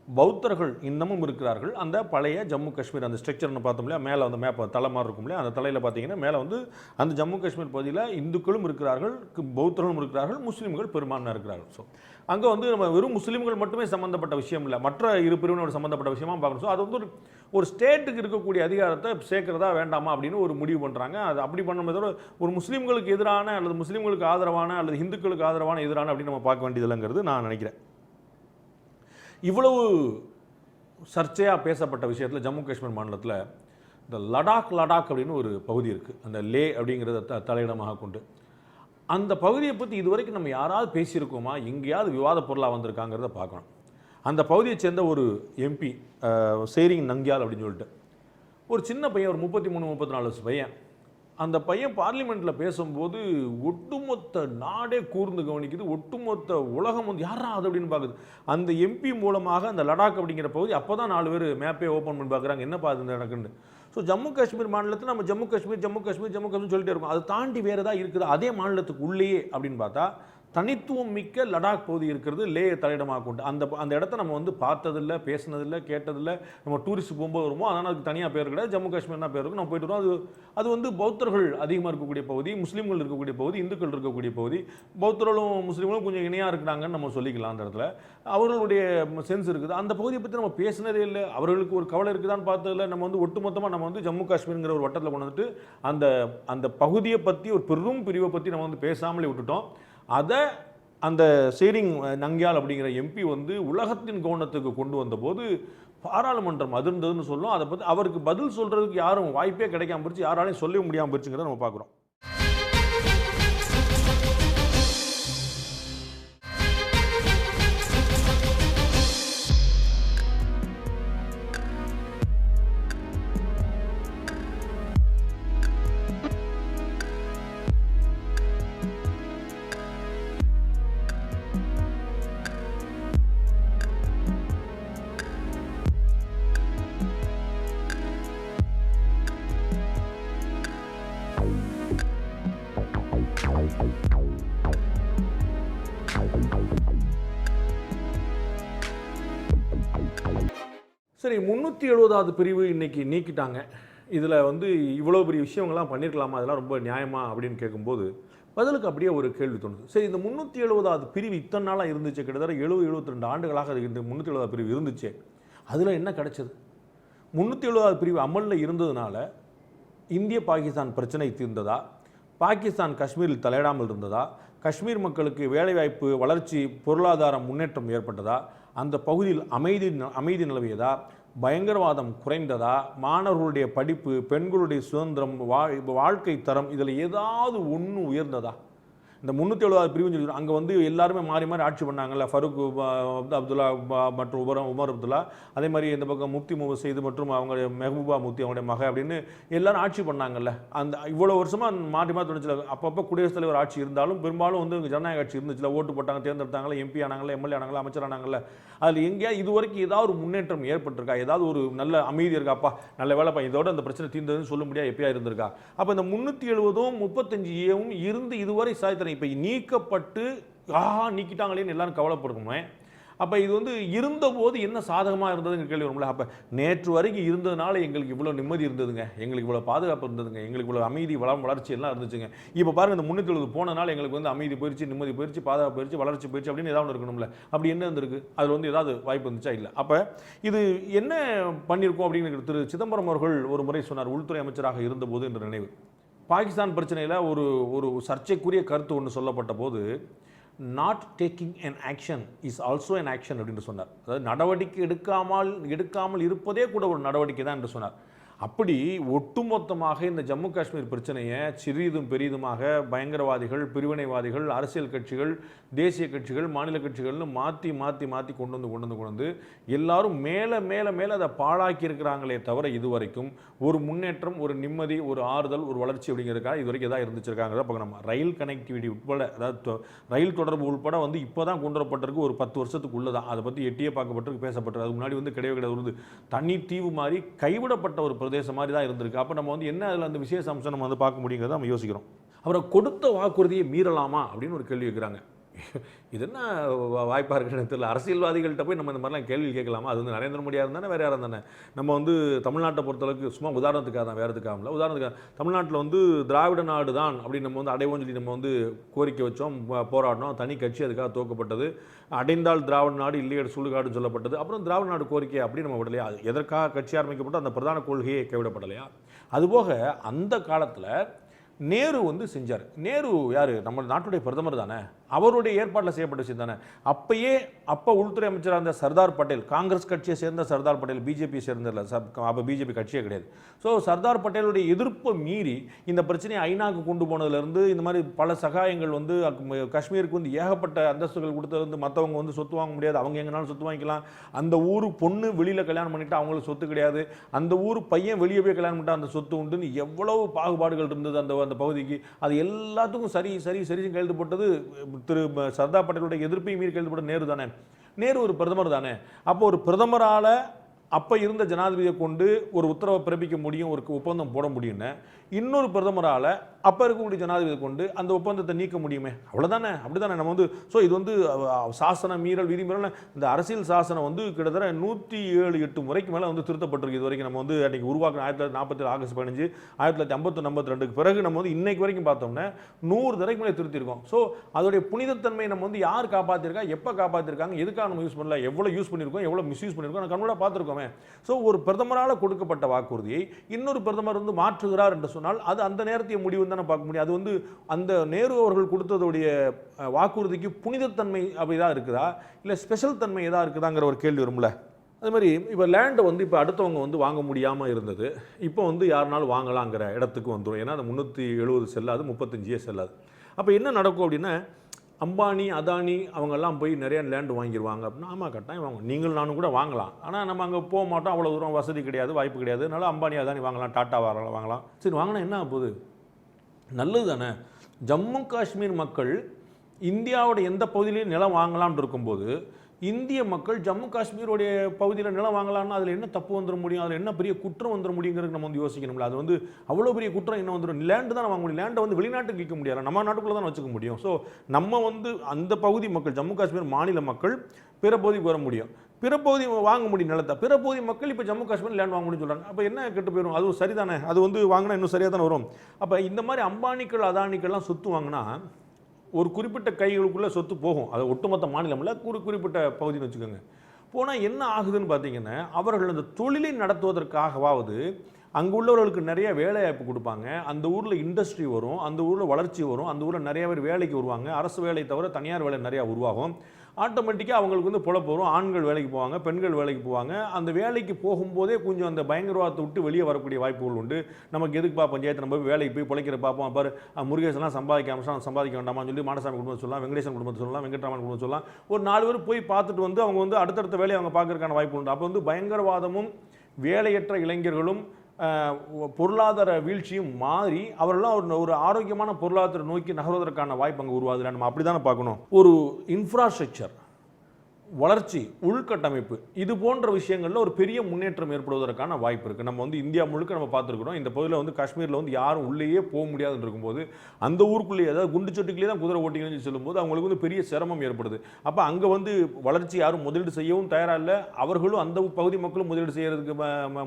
பௌத்தர்கள் இன்னமும் இருக்கிறார்கள். அந்த பழைய ஜம்மு காஷ்மீர் அந்த ஸ்ட்ரக்சர்னு பார்த்தோம் இல்லையா, மேலே வந்து மேப் தலை மாதிரி இருக்கும் இல்லையா, அந்த தலையில் பார்த்தீங்கன்னா மேலே வந்து அந்த ஜம்மு காஷ்மீர் பகுதியில் இந்துக்களும் இருக்கிறார்கள், பௌத்தர்களும் இருக்கிறார்கள், முஸ்லீம்கள் பெரும்பான்மையாக இருக்கிறார்கள். ஸோ அங்கே வந்து நம்ம வெறும் முஸ்லீம்கள் மட்டுமே சம்மந்தப்பட்ட விஷயம் இல்லை, மற்ற இரு பிரிவினோட சம்மந்தப்பட்ட விஷயமா பார்க்கணும். ஸோ அது வந்து ஒரு ஸ்டேட்டுக்கு இருக்கக்கூடிய அதிகாரத்தை சேர்க்கிறதா வேண்டாமா அப்படின்னு ஒரு முடிவு பண்ணுறாங்க. அது அப்படி பண்ணும்போதோட ஒரு முஸ்லீம்களுக்கு எதிரான அல்லது முஸ்லீம்களுக்கு ஆதரவான அல்லது இந்துக்களுக்கு ஆதரவான எதிரான அப்படின்னு நம்ம பார்க்க வேண்டியதில்லைங்கிறது நான் நினைக்கிறேன். இவ்வளவு சர்ச்சையாக பேசப்பட்ட விஷயத்தில் ஜம்மு காஷ்மீர் மாநிலத்தில் இந்த லடாக் அப்படின்னு ஒரு பகுதி இருக்குது, அந்த லே அப்படிங்கிறத தலையிடமாக கொண்டு. அந்த பகுதியை பற்றி இதுவரைக்கும் நம்ம யாராவது பேசியிருக்கோமா, எங்கேயாவது விவாத பொருளாக வந்திருக்காங்கிறத பார்க்கணும். அந்த பகுதியை சேர்ந்த ஒரு எம்பி சேரிங் நங்கியால் அப்படின்னு சொல்லிட்டு ஒரு சின்ன பையன், ஒரு 33-34 வயசு பையன். அந்த பையன் பார்லிமெண்ட்டில் பேசும்போது ஒட்டுமொத்த நாடே கூர்ந்து கவனிக்குது, ஒட்டுமொத்த உலகம் வந்து யாரா அது அப்படின்னு பார்க்குது. அந்த எம்பி மூலமாக அந்த லடாக் அப்படிங்கிற பகுதி அப்போ தான் 4 பேர் மேப்பே ஓப்பன் பண்ணி பார்க்குறாங்க, என்னப்பா அது நடக்குன்னு. ஸோ ஜம்மு காஷ்மீர் மாநிலத்தில் நம்ம ஜம்மு காஷ்மீர் சொல்லிட்டே இருக்கோம். அதை தாண்டி வேறு ஏதாவது இருக்குது அதே மாநிலத்துக்கு உள்ளேயே அப்படின்னு பார்த்தா தனித்துவம் மிக்க லடாக் பகுதி இருக்கிறது, லே தலையிடமாக கொண்டு. அந்த இடத்த நம்ம வந்து பார்த்ததில்லை, பேசினதில்லை, கேட்டதில்லை. நம்ம டூரிஸ்ட் போகும்போது வருமோ, அதனால் அதுக்கு தனியாக பேர் கிடையாது, ஜம்மு காஷ்மீர் தான் பேர் இருக்கும். நம்ம போயிட்டு வரோம். அது வந்து பௌத்தர்கள் அதிகமாக இருக்கக்கூடிய பகுதி, முஸ்லீம்கள் இருக்கக்கூடிய பகுதி, இந்துக்கள் இருக்கக்கூடிய பகுதி. பௌத்தர்களும் முஸ்லீம்களும் கொஞ்சம் இணையாக இருக்கிறாங்கன்னு நம்ம சொல்லிக்கலாம். அந்த இடத்துல அவர்களுடைய சென்ஸ் இருக்குது. அந்த பகுதியை பற்றி நம்ம பேசினதே இல்லை, அவர்களுக்கு ஒரு கவலை இருக்குதான்னு பார்த்ததில்லை. நம்ம வந்து ஒட்டுமொத்தமாக நம்ம வந்து ஜம்மு காஷ்மீருங்கிற ஒரு வட்டத்தில் கொண்டு வந்துட்டு அந்த பகுதியை பற்றி ஒரு பெரும் பிரிவை பற்றி நம்ம வந்து பேசாமலே விட்டுட்டோம். அதை அந்த சேரிங் நங்கியால் அப்படிங்கிற எம்பி வந்து உலகத்தின் கவனத்துக்கு கொண்டு வந்தபோது பாராளுமன்றம் அதிர்ந்ததுன்னு சொல்லும். அதை பற்றி அவருக்கு பதில் சொல்கிறதுக்கு யாரும் வாய்ப்பே கிடைக்காம போச்சு, யாராலையும் சொல்ல முடியாமல் போச்சுங்கிறத நம்ம பார்க்குறோம். சரி, 370வது பிரிவு இன்னைக்கு நீக்கிட்டாங்க. இதில் வந்து இவ்வளோ பெரிய விஷயங்கள்லாம் பண்ணியிருக்கலாமா, அதெல்லாம் ரொம்ப நியாயமா அப்படின்னு கேட்கும்போது பதிலுக்கு அப்படியே ஒரு கேள்வி தோணுது. சரி, இந்த 370வது பிரிவு இத்தனை நாளாக இருந்துச்சு, கிட்டத்தட்ட 70-72 ஆண்டுகளாக இந்த 370வது பிரிவு இருந்துச்சு. அதில் என்ன கிடைச்சது? 370வது பிரிவு அமலில் இருந்ததுனால இந்திய பாகிஸ்தான் பிரச்சனை தீர்ந்ததா? பாகிஸ்தான் காஷ்மீரில் தலையிடாமல் இருந்ததா? காஷ்மீர் மக்களுக்கு வேலைவாய்ப்பு, வளர்ச்சி, பொருளாதார முன்னேற்றம் ஏற்பட்டதா? அந்த பகுதியில் அமைதி நிலவியதா? பயங்கரவாதம் குறைந்ததா? மாணவர்களுடைய படிப்பு, பெண்களுடைய சுதந்திரம், வாழ்க்கை தரம், இதில் ஏதாவது ஒன்று உயர்ந்ததா? இந்த 370 பிரிவு சொல்லி அங்கே வந்து எல்லாருமே மாறி மாறி ஆட்சி பண்ணாங்கல்ல. ஃபருக் அப்துல்லா மற்றும் உமர் அப்துல்லா, அதே மாதிரி இந்த பக்கம் முப்தி முகமது சையது மற்றும் அவங்க மெஹபூபா முப்தி அவங்களுடைய மக அப்படின்னு எல்லாரும் ஆட்சி பண்ணாங்கல்ல. அந்த இவ்வளோ வருஷமாக மாறி மாறி தோணுச்சுல. அப்பப்போ குடியரசுத் தலைவர் ஆட்சி இருந்தாலும் பெரும்பாலும் வந்து ஜனநாயக ஆட்சி இருந்துச்சுல. ஓட்டு போட்டாங்க, தேர்ந்தெடுத்தாங்களா, எம்பி ஆனாங்களா, எம்எல்ஏ ஆனாங்களா, அமைச்சர் ஆனாங்கல்ல. அதில் எங்கேயா இது வரைக்கும் ஏதாவது ஒரு முன்னேற்றம் ஏற்பட்டிருக்கா? ஏதாவது ஒரு நல்ல அமைதி இருக்காப்பா, நல்ல வேலைப்பா, இதோட அந்த பிரச்சனை தீர்ந்ததுன்னு சொல்ல முடியாது எப்பயா இருந்திருக்கா? அப்போ இந்த 370ம் 35 இருந்து இதுவரை சாதித்தனை இப்போ நீக்கப்பட்டு நீக்கிட்டாங்களேன்னு எல்லாரும் கவலைப்படுமே. அப்போ இது வந்து இருந்தபோது என்ன சாதகமாக இருந்ததுங்க கேள்வி வரும்ல. அப்போ நேற்று வரைக்கும் இருந்ததுனால எங்களுக்கு இவ்வளோ நிம்மதி இருந்ததுங்க, எங்களுக்கு இவ்வளோ பாதுகாப்பு இருந்ததுங்க, எங்களுக்கு இவ்வளோ அமைதி வளர்ச்சி எல்லாம் இருந்துச்சுங்க. இப்போ பாருங்க இந்த 370 போனனால எங்களுக்கு வந்து அமைதி போயிடுச்சு, நிம்மதி போயிடுச்சு, பாதுகாப்பு போயிடுச்சு, வளர்ச்சி போயிடுச்சு அப்படின்னு ஏதாவது இருக்கணும்ல. அப்படி என்ன இருந்திருக்கு? அதில் வந்து ஏதாவது வாய்ப்பு இருந்துச்சா? இல்லை. அப்போ இது என்ன பண்ணியிருக்கோம் அப்படின்னு திரு சிதம்பரம் அவர்கள் ஒரு முறை சொன்னார், உள்துறை அமைச்சராக இருந்தபோது என்ற நினைவு. பாகிஸ்தான் பிரச்சனையில் ஒரு சர்ச்சைக்குரிய கருத்து ஒன்று சொல்லப்பட்ட போது, not taking an action is also an action அப்படின்னு சொன்னார். அதாவது நடவடிக்கை எடுக்காமல் இருப்பதே கூட ஒரு நடவடிக்கை தான் என்று சொன்னார். அப்படி ஒட்டுமொத்தமாக இந்த ஜம்மு காஷ்மீர் பிரச்சனையை சிறிதும் பெரிதுமாக பயங்கரவாதிகள், பிரிவினைவாதிகள், அரசியல் கட்சிகள், தேசிய கட்சிகள், மாநில கட்சிகள்னு மாற்றி மாற்றி மாற்றி கொண்டு வந்து எல்லாரும் மேலே அதை பாழாக்கி இருக்கிறாங்களே தவிர இதுவரைக்கும் ஒரு முன்னேற்றம், ஒரு நிம்மதி, ஒரு ஆறுதல், ஒரு வளர்ச்சி அப்படிங்கிறதுக்காக இது வரைக்கும் எதாவது இருந்துச்சிருக்காங்க. இப்போ நம்ம ரயில் கனெக்டிவிட்டி உட்பட, அதாவது ரயில் தொடர்பு உட்பட வந்து இப்போ தான் கொண்டு வரப்பட்டிருக்கு. ஒரு 10 வருஷத்துக்குள்ளே தான் அதை பற்றி எட்டியே பார்க்கப்பட்டிருக்கு, பேசப்பட்டிருக்கு. அதுக்கு முன்னாடி வந்து கிடையாது ஒரு தண்ணி தீவு மாதிரி கைவிடப்பட்ட ஒரு பிரதேசம் மாதிரி தான் இருந்திருக்கு. அப்போ நம்ம வந்து என்ன அதில் அந்த விசேஷ அம்சம் நம்ம வந்து பார்க்க முடியுங்கிறத நம்ம யோசிக்கிறோம். அவரை கொடுத்த வாக்குறுதியை மீறலாமா அப்படின்னு ஒரு கேள்வி கேட்குறாங்க. இது என்ன வாய்ப்பாக இருக்குன்னு தெரியல. அரசியல்வாதிகள்கிட்ட போய் நம்ம இந்த மாதிரிலாம் கேள்வி கேட்கலாமா? அது வந்து நரேந்திர மோடியாக இருந்தானே, வேறு யாரும் தானே. நம்ம வந்து தமிழ்நாட்டை பொறுத்தளவுக்கு சும்மா உதாரணத்துக்காக தான், வேறு எதுக்காகல. உதாரணத்துக்காக தமிழ்நாட்டில் வந்து திராவிட நாடு தான் அப்படின்னு நம்ம வந்து அடைவோம் சொல்லி நம்ம வந்து கோரிக்கை வச்சோம், போராடினோம். தனி கட்சி அதுக்காக துவக்கப்பட்டது. அடைந்தால் திராவிட நாடு, இல்லையே சுடுகாடுன்னு சொல்லப்பட்டது. அப்புறம் திராவிட நாடு கோரிக்கை அப்படி நம்ம விடலையா? அது எதற்காக கட்சி ஆரம்பிக்கப்பட்ட அந்த பிரதான கொள்கையை கைவிடப்படலையா? அதுபோக அந்த காலத்தில் நேரு வந்து செஞ்சார். நேரு யார்? நம்ம நாட்டுடைய பிரதமர் தானே. அவருடைய ஏற்பாட்டில் செய்யப்பட்ட விஷயம் தானே. அப்போ உள்துறை அமைச்சராக இருந்த சர்தார் பட்டேல், காங்கிரஸ் கட்சியை சேர்ந்த சர்தார் பட்டேல், பிஜேபி சேர்ந்ததில்ல, அப்போ பிஜேபி கட்சியே கிடையாது. ஸோ சர்தார் பட்டேலுடைய எதிர்ப்பை மீறி இந்த பிரச்சனையை ஐநாக்கு கொண்டு போனதுலேருந்து இந்த மாதிரி பல சகாயங்கள் வந்து காஷ்மீருக்கு வந்து ஏகப்பட்ட அந்தஸ்துகள் கொடுத்தது வந்து மற்றவங்க வந்து சொத்து வாங்க முடியாது, அவங்க எங்கனாலும் சொத்து வாங்கிக்கலாம். அந்த ஊர் பொண்ணு வெளியில் கல்யாணம் பண்ணிட்டு அவங்களுக்கு சொத்து கிடையாது, அந்த ஊர் பையன் வெளியே போய் கல்யாணம் பண்ணிட்டு அந்த சொத்து உண்டுன்னு எவ்வளவு பாகுபாடுகள் இருந்தது அந்த பகுதிக்கு. அது எல்லாத்துக்கும் சரி கையெழுத்து போட்டது திரு சர்தார் பட்டேலுடைய எதிர்ப்பை மீறி கையெழுத்து நேரு தானே. நேரு ஒரு பிரதமர் தானே. அப்போ ஒரு பிரதமரால் அப்போ இருந்த ஜனாதிபதியை கொண்டு ஒரு உத்தரவை பிறப்பிக்க முடியும், ஒரு ஒப்பந்தம் போட முடியும்னு இன்னொரு பிரதமரால் அப்போ இருக்கக்கூடிய ஜனாதிபதியை கொண்டு அந்த ஒப்பந்தத்தை நீக்க முடியுமே. அவ்வளோதானே. அப்படி தானே நம்ம வந்து. ஸோ இது வந்து சாசன மீறல், விதிமீறல். இந்த அரசியல் சாசனம் வந்து கிட்டத்தட்ட 107-8 முறைக்கு மேலே வந்து திருத்தப்பட்டிருக்கு. இது வரைக்கும் நம்ம வந்து அன்றைக்கி உருவாக்கின 1947 ஆகஸ்ட் 15, 1951-52 பிறகு நம்ம வந்து இன்னைக்கு வரைக்கும் பார்த்தோம்னா 100 தடவைக்கு மேலே திருத்திருக்கோம். ஸோ அதோடைய புனிதத்தன்மை நம்ம வந்து யார் காப்பாற்றிருக்கா, எப்போ காப்பாற்றிருக்காங்க, எதுக்காக நம்ம யூஸ் பண்ணல, எவ்வளோ யூஸ் பண்ணியிருக்கோம், எவ்வளோ மிஸ்யூஸ் பண்ணியிருக்கோம், நம்ம கண்கூட பார்த்துருக்கோமே. ஸோ ஒரு பிரதமரால் கொடுக்கப்பட்ட வாக்குறுதியை இன்னொரு பிரதமர் வந்து மாற்றுகிறார் என்று சொன்னால் அது அந்த நேரத்தைய முடிவு தானே பார்க்க முடியும். அது வந்து அந்த நேரு அவர்கள் கொடுத்ததுடைய வாக்குறுதிக்கு புனிதத்தன்மை அப்படிதான் இருக்குதா, இல்லை ஸ்பெஷல் தன்மை ஏதா இருக்குதாங்கிற ஒரு கேள்வி வரும்ல. அது மாதிரி இப்போ லேண்டை வந்து இப்போ அடுத்தவங்க வந்து வாங்க முடியாமல் இருந்தது, இப்போ வந்து யாருனாலும் வாங்கலாங்கிற இடத்துக்கு வந்துடும். ஏன்னா அந்த 370 செல்லாது, 35 செல்லாது. அப்போ என்ன நடக்கும் அப்படின்னா, அம்பானி, அதானி அவங்கெல்லாம் போய் நிறைய லேண்டு வாங்கிடுவாங்க அப்படின்னா, ஆமாம் கட்டாயம் வாங்க, நீங்களும் நானும் கூட வாங்கலாம். ஆனால் நம்ம அங்கே போக மாட்டோம், அவ்வளோ தூரம் வசதி கிடையாது, வாய்ப்பு கிடையாது. அதனால் அம்பானி, அதானி வாங்கலாம், டாட்டா வாங்கலாம். சரி, வாங்கினா என்ன ஆகுது? நல்லது தானே. ஜம்மு காஷ்மீர் மக்கள் இந்தியாவோட எந்த பகுதியிலையும் நிலம் வாங்கலாம்னு இருக்கும்போது இந்திய மக்கள் ஜம்மு காஷ்மீருடைய பகுதியில் நிலம் வாங்கலாம்னா அதில் என்ன தப்பு வந்துட முடியும், அதில் என்ன பெரிய குற்றம் வந்துட முடியுங்கிறது நம்ம வந்து யோசிக்கணும்ல. அது வந்து அவ்வளோ பெரிய குற்றம் என்ன வந்துடும்? லேண்டு தான் வாங்க முடியும். லேண்டை வந்து வெளிநாட்டுக்கு விற்க முடியாது, நம்ம நாட்டுக்குள்ளே தான் வச்சுக்க முடியும். ஸோ நம்ம வந்து அந்த பகுதி மக்கள், ஜம்மு காஷ்மீர் மாநில மக்கள் பிற பகுதிக்கு வர முடியும், பிற பகுதி வாங்க முடியும் நிலத்தை. பிற பகுதி மக்கள் இப்போ ஜம்மு காஷ்மீர் லேண்ட் வாங்க முடியும்னு சொல்கிறாங்க. அப்போ என்ன கெட்டு போயிடும்? அது சரிதானே, அது வந்து வாங்கினா இன்னும் சரியாக தானே வரும். அப்போ இந்த மாதிரி அம்பானிக்கள், அதானிக்கள்லாம் சொத்து வாங்கினா ஒரு குறிப்பிட்ட கைகளுக்குள்ளே சொத்து போகும். அது ஒட்டுமொத்த மாநிலமில் குறிப்பிட்ட பகுதின்னு வச்சுக்கோங்க. போனால் என்ன ஆகுதுன்னு பார்த்தீங்கன்னா, அவர்கள் அந்த தொழிலை நடத்துவதற்காகவாவது அங்கே உள்ளவர்களுக்கு நிறைய வேலை வாய்ப்பு கொடுப்பாங்க, அந்த ஊரில் இண்டஸ்ட்ரி வரும், அந்த ஊரில் வளர்ச்சி வரும், அந்த ஊரில் நிறைய பேர் வேலைக்கு வருவாங்க, அரசு வேலை தவிர தனியார் வேலை நிறையா உருவாகும். ஆட்டோமேட்டிக்காக அவங்களுக்கு வந்து பொழப்பு வரும். ஆண்கள் வேலைக்கு போவாங்க, பெண்கள் வேலைக்கு போவாங்க. அந்த வேலைக்கு போகும்போதே கொஞ்சம் அந்த பயங்கரவாதத்தை விட்டு வெளியே வரக்கூடிய வாய்ப்புகள் உண்டு. நமக்கு எதுக்குப்பா பஞ்சாயத்து, நம்ம வேலைக்கு போய் பிழைக்கிற பார்ப்போம். பாரு முருகேசன்லாம் சம்பாதிக்க சம்பாதிக்க வேண்டாமான்னு சொல்லி மாடசாமி குடும்பத்தை சொல்லலாம், வெங்கடேசன் குடும்பத்தை சொல்லலாம், வெங்கட்ராமன் குடும்பத்தை சொல்லலாம். ஒரு 4 பேர் போய் பார்த்துட்டு வந்து அவங்க வந்து அடுத்தடுத்த வேலையை அவங்க பார்க்கறதுக்கான வாய்ப்பு உண்டு. அப்போ வந்து பயங்கரவாதமும் வேலையற்ற இளைஞர்களும் பொருளாதார வீழ்ச்சியும் மாறி அவர்கள்லாம் ஒரு ஆரோக்கியமான பொருளாதார நோக்கி நகர்வதற்கான வாய்ப்பு அங்கே உருவாதுல. நம்ம அப்படி தானே பார்க்கணும். ஒரு இன்ஃப்ராஸ்ட்ரக்சர் வளர்ச்சி, உள்கட்டமைப்பு, இது போன்ற விஷயங்களில் ஒரு பெரிய முன்னேற்றம் ஏற்படுவதற்கான வாய்ப்பு இருக்குது. நம்ம வந்து இந்தியா முழுக்க நம்ம பார்த்துருக்குறோம். இந்த பகுதியில் வந்து காஷ்மீரில் வந்து யாரும் உள்ளேயே போக முடியாதுன்னு இருக்கும்போது அந்த ஊருக்குள்ளேயே, அதாவது குண்டு சட்டிக்குள்ளேயே தான் குதிரை ஓட்டிங்கன்னு சொல்லும்போது அவங்களுக்கு வந்து பெரிய சிரமம் ஏற்படுது. அப்போ அங்கே வந்து வளர்ச்சி யாரும் முதலீடு செய்யவும் தயாராக இல்லை, அவர்களும் அந்த பகுதி மக்களும் முதலீடு செய்யறதுக்கு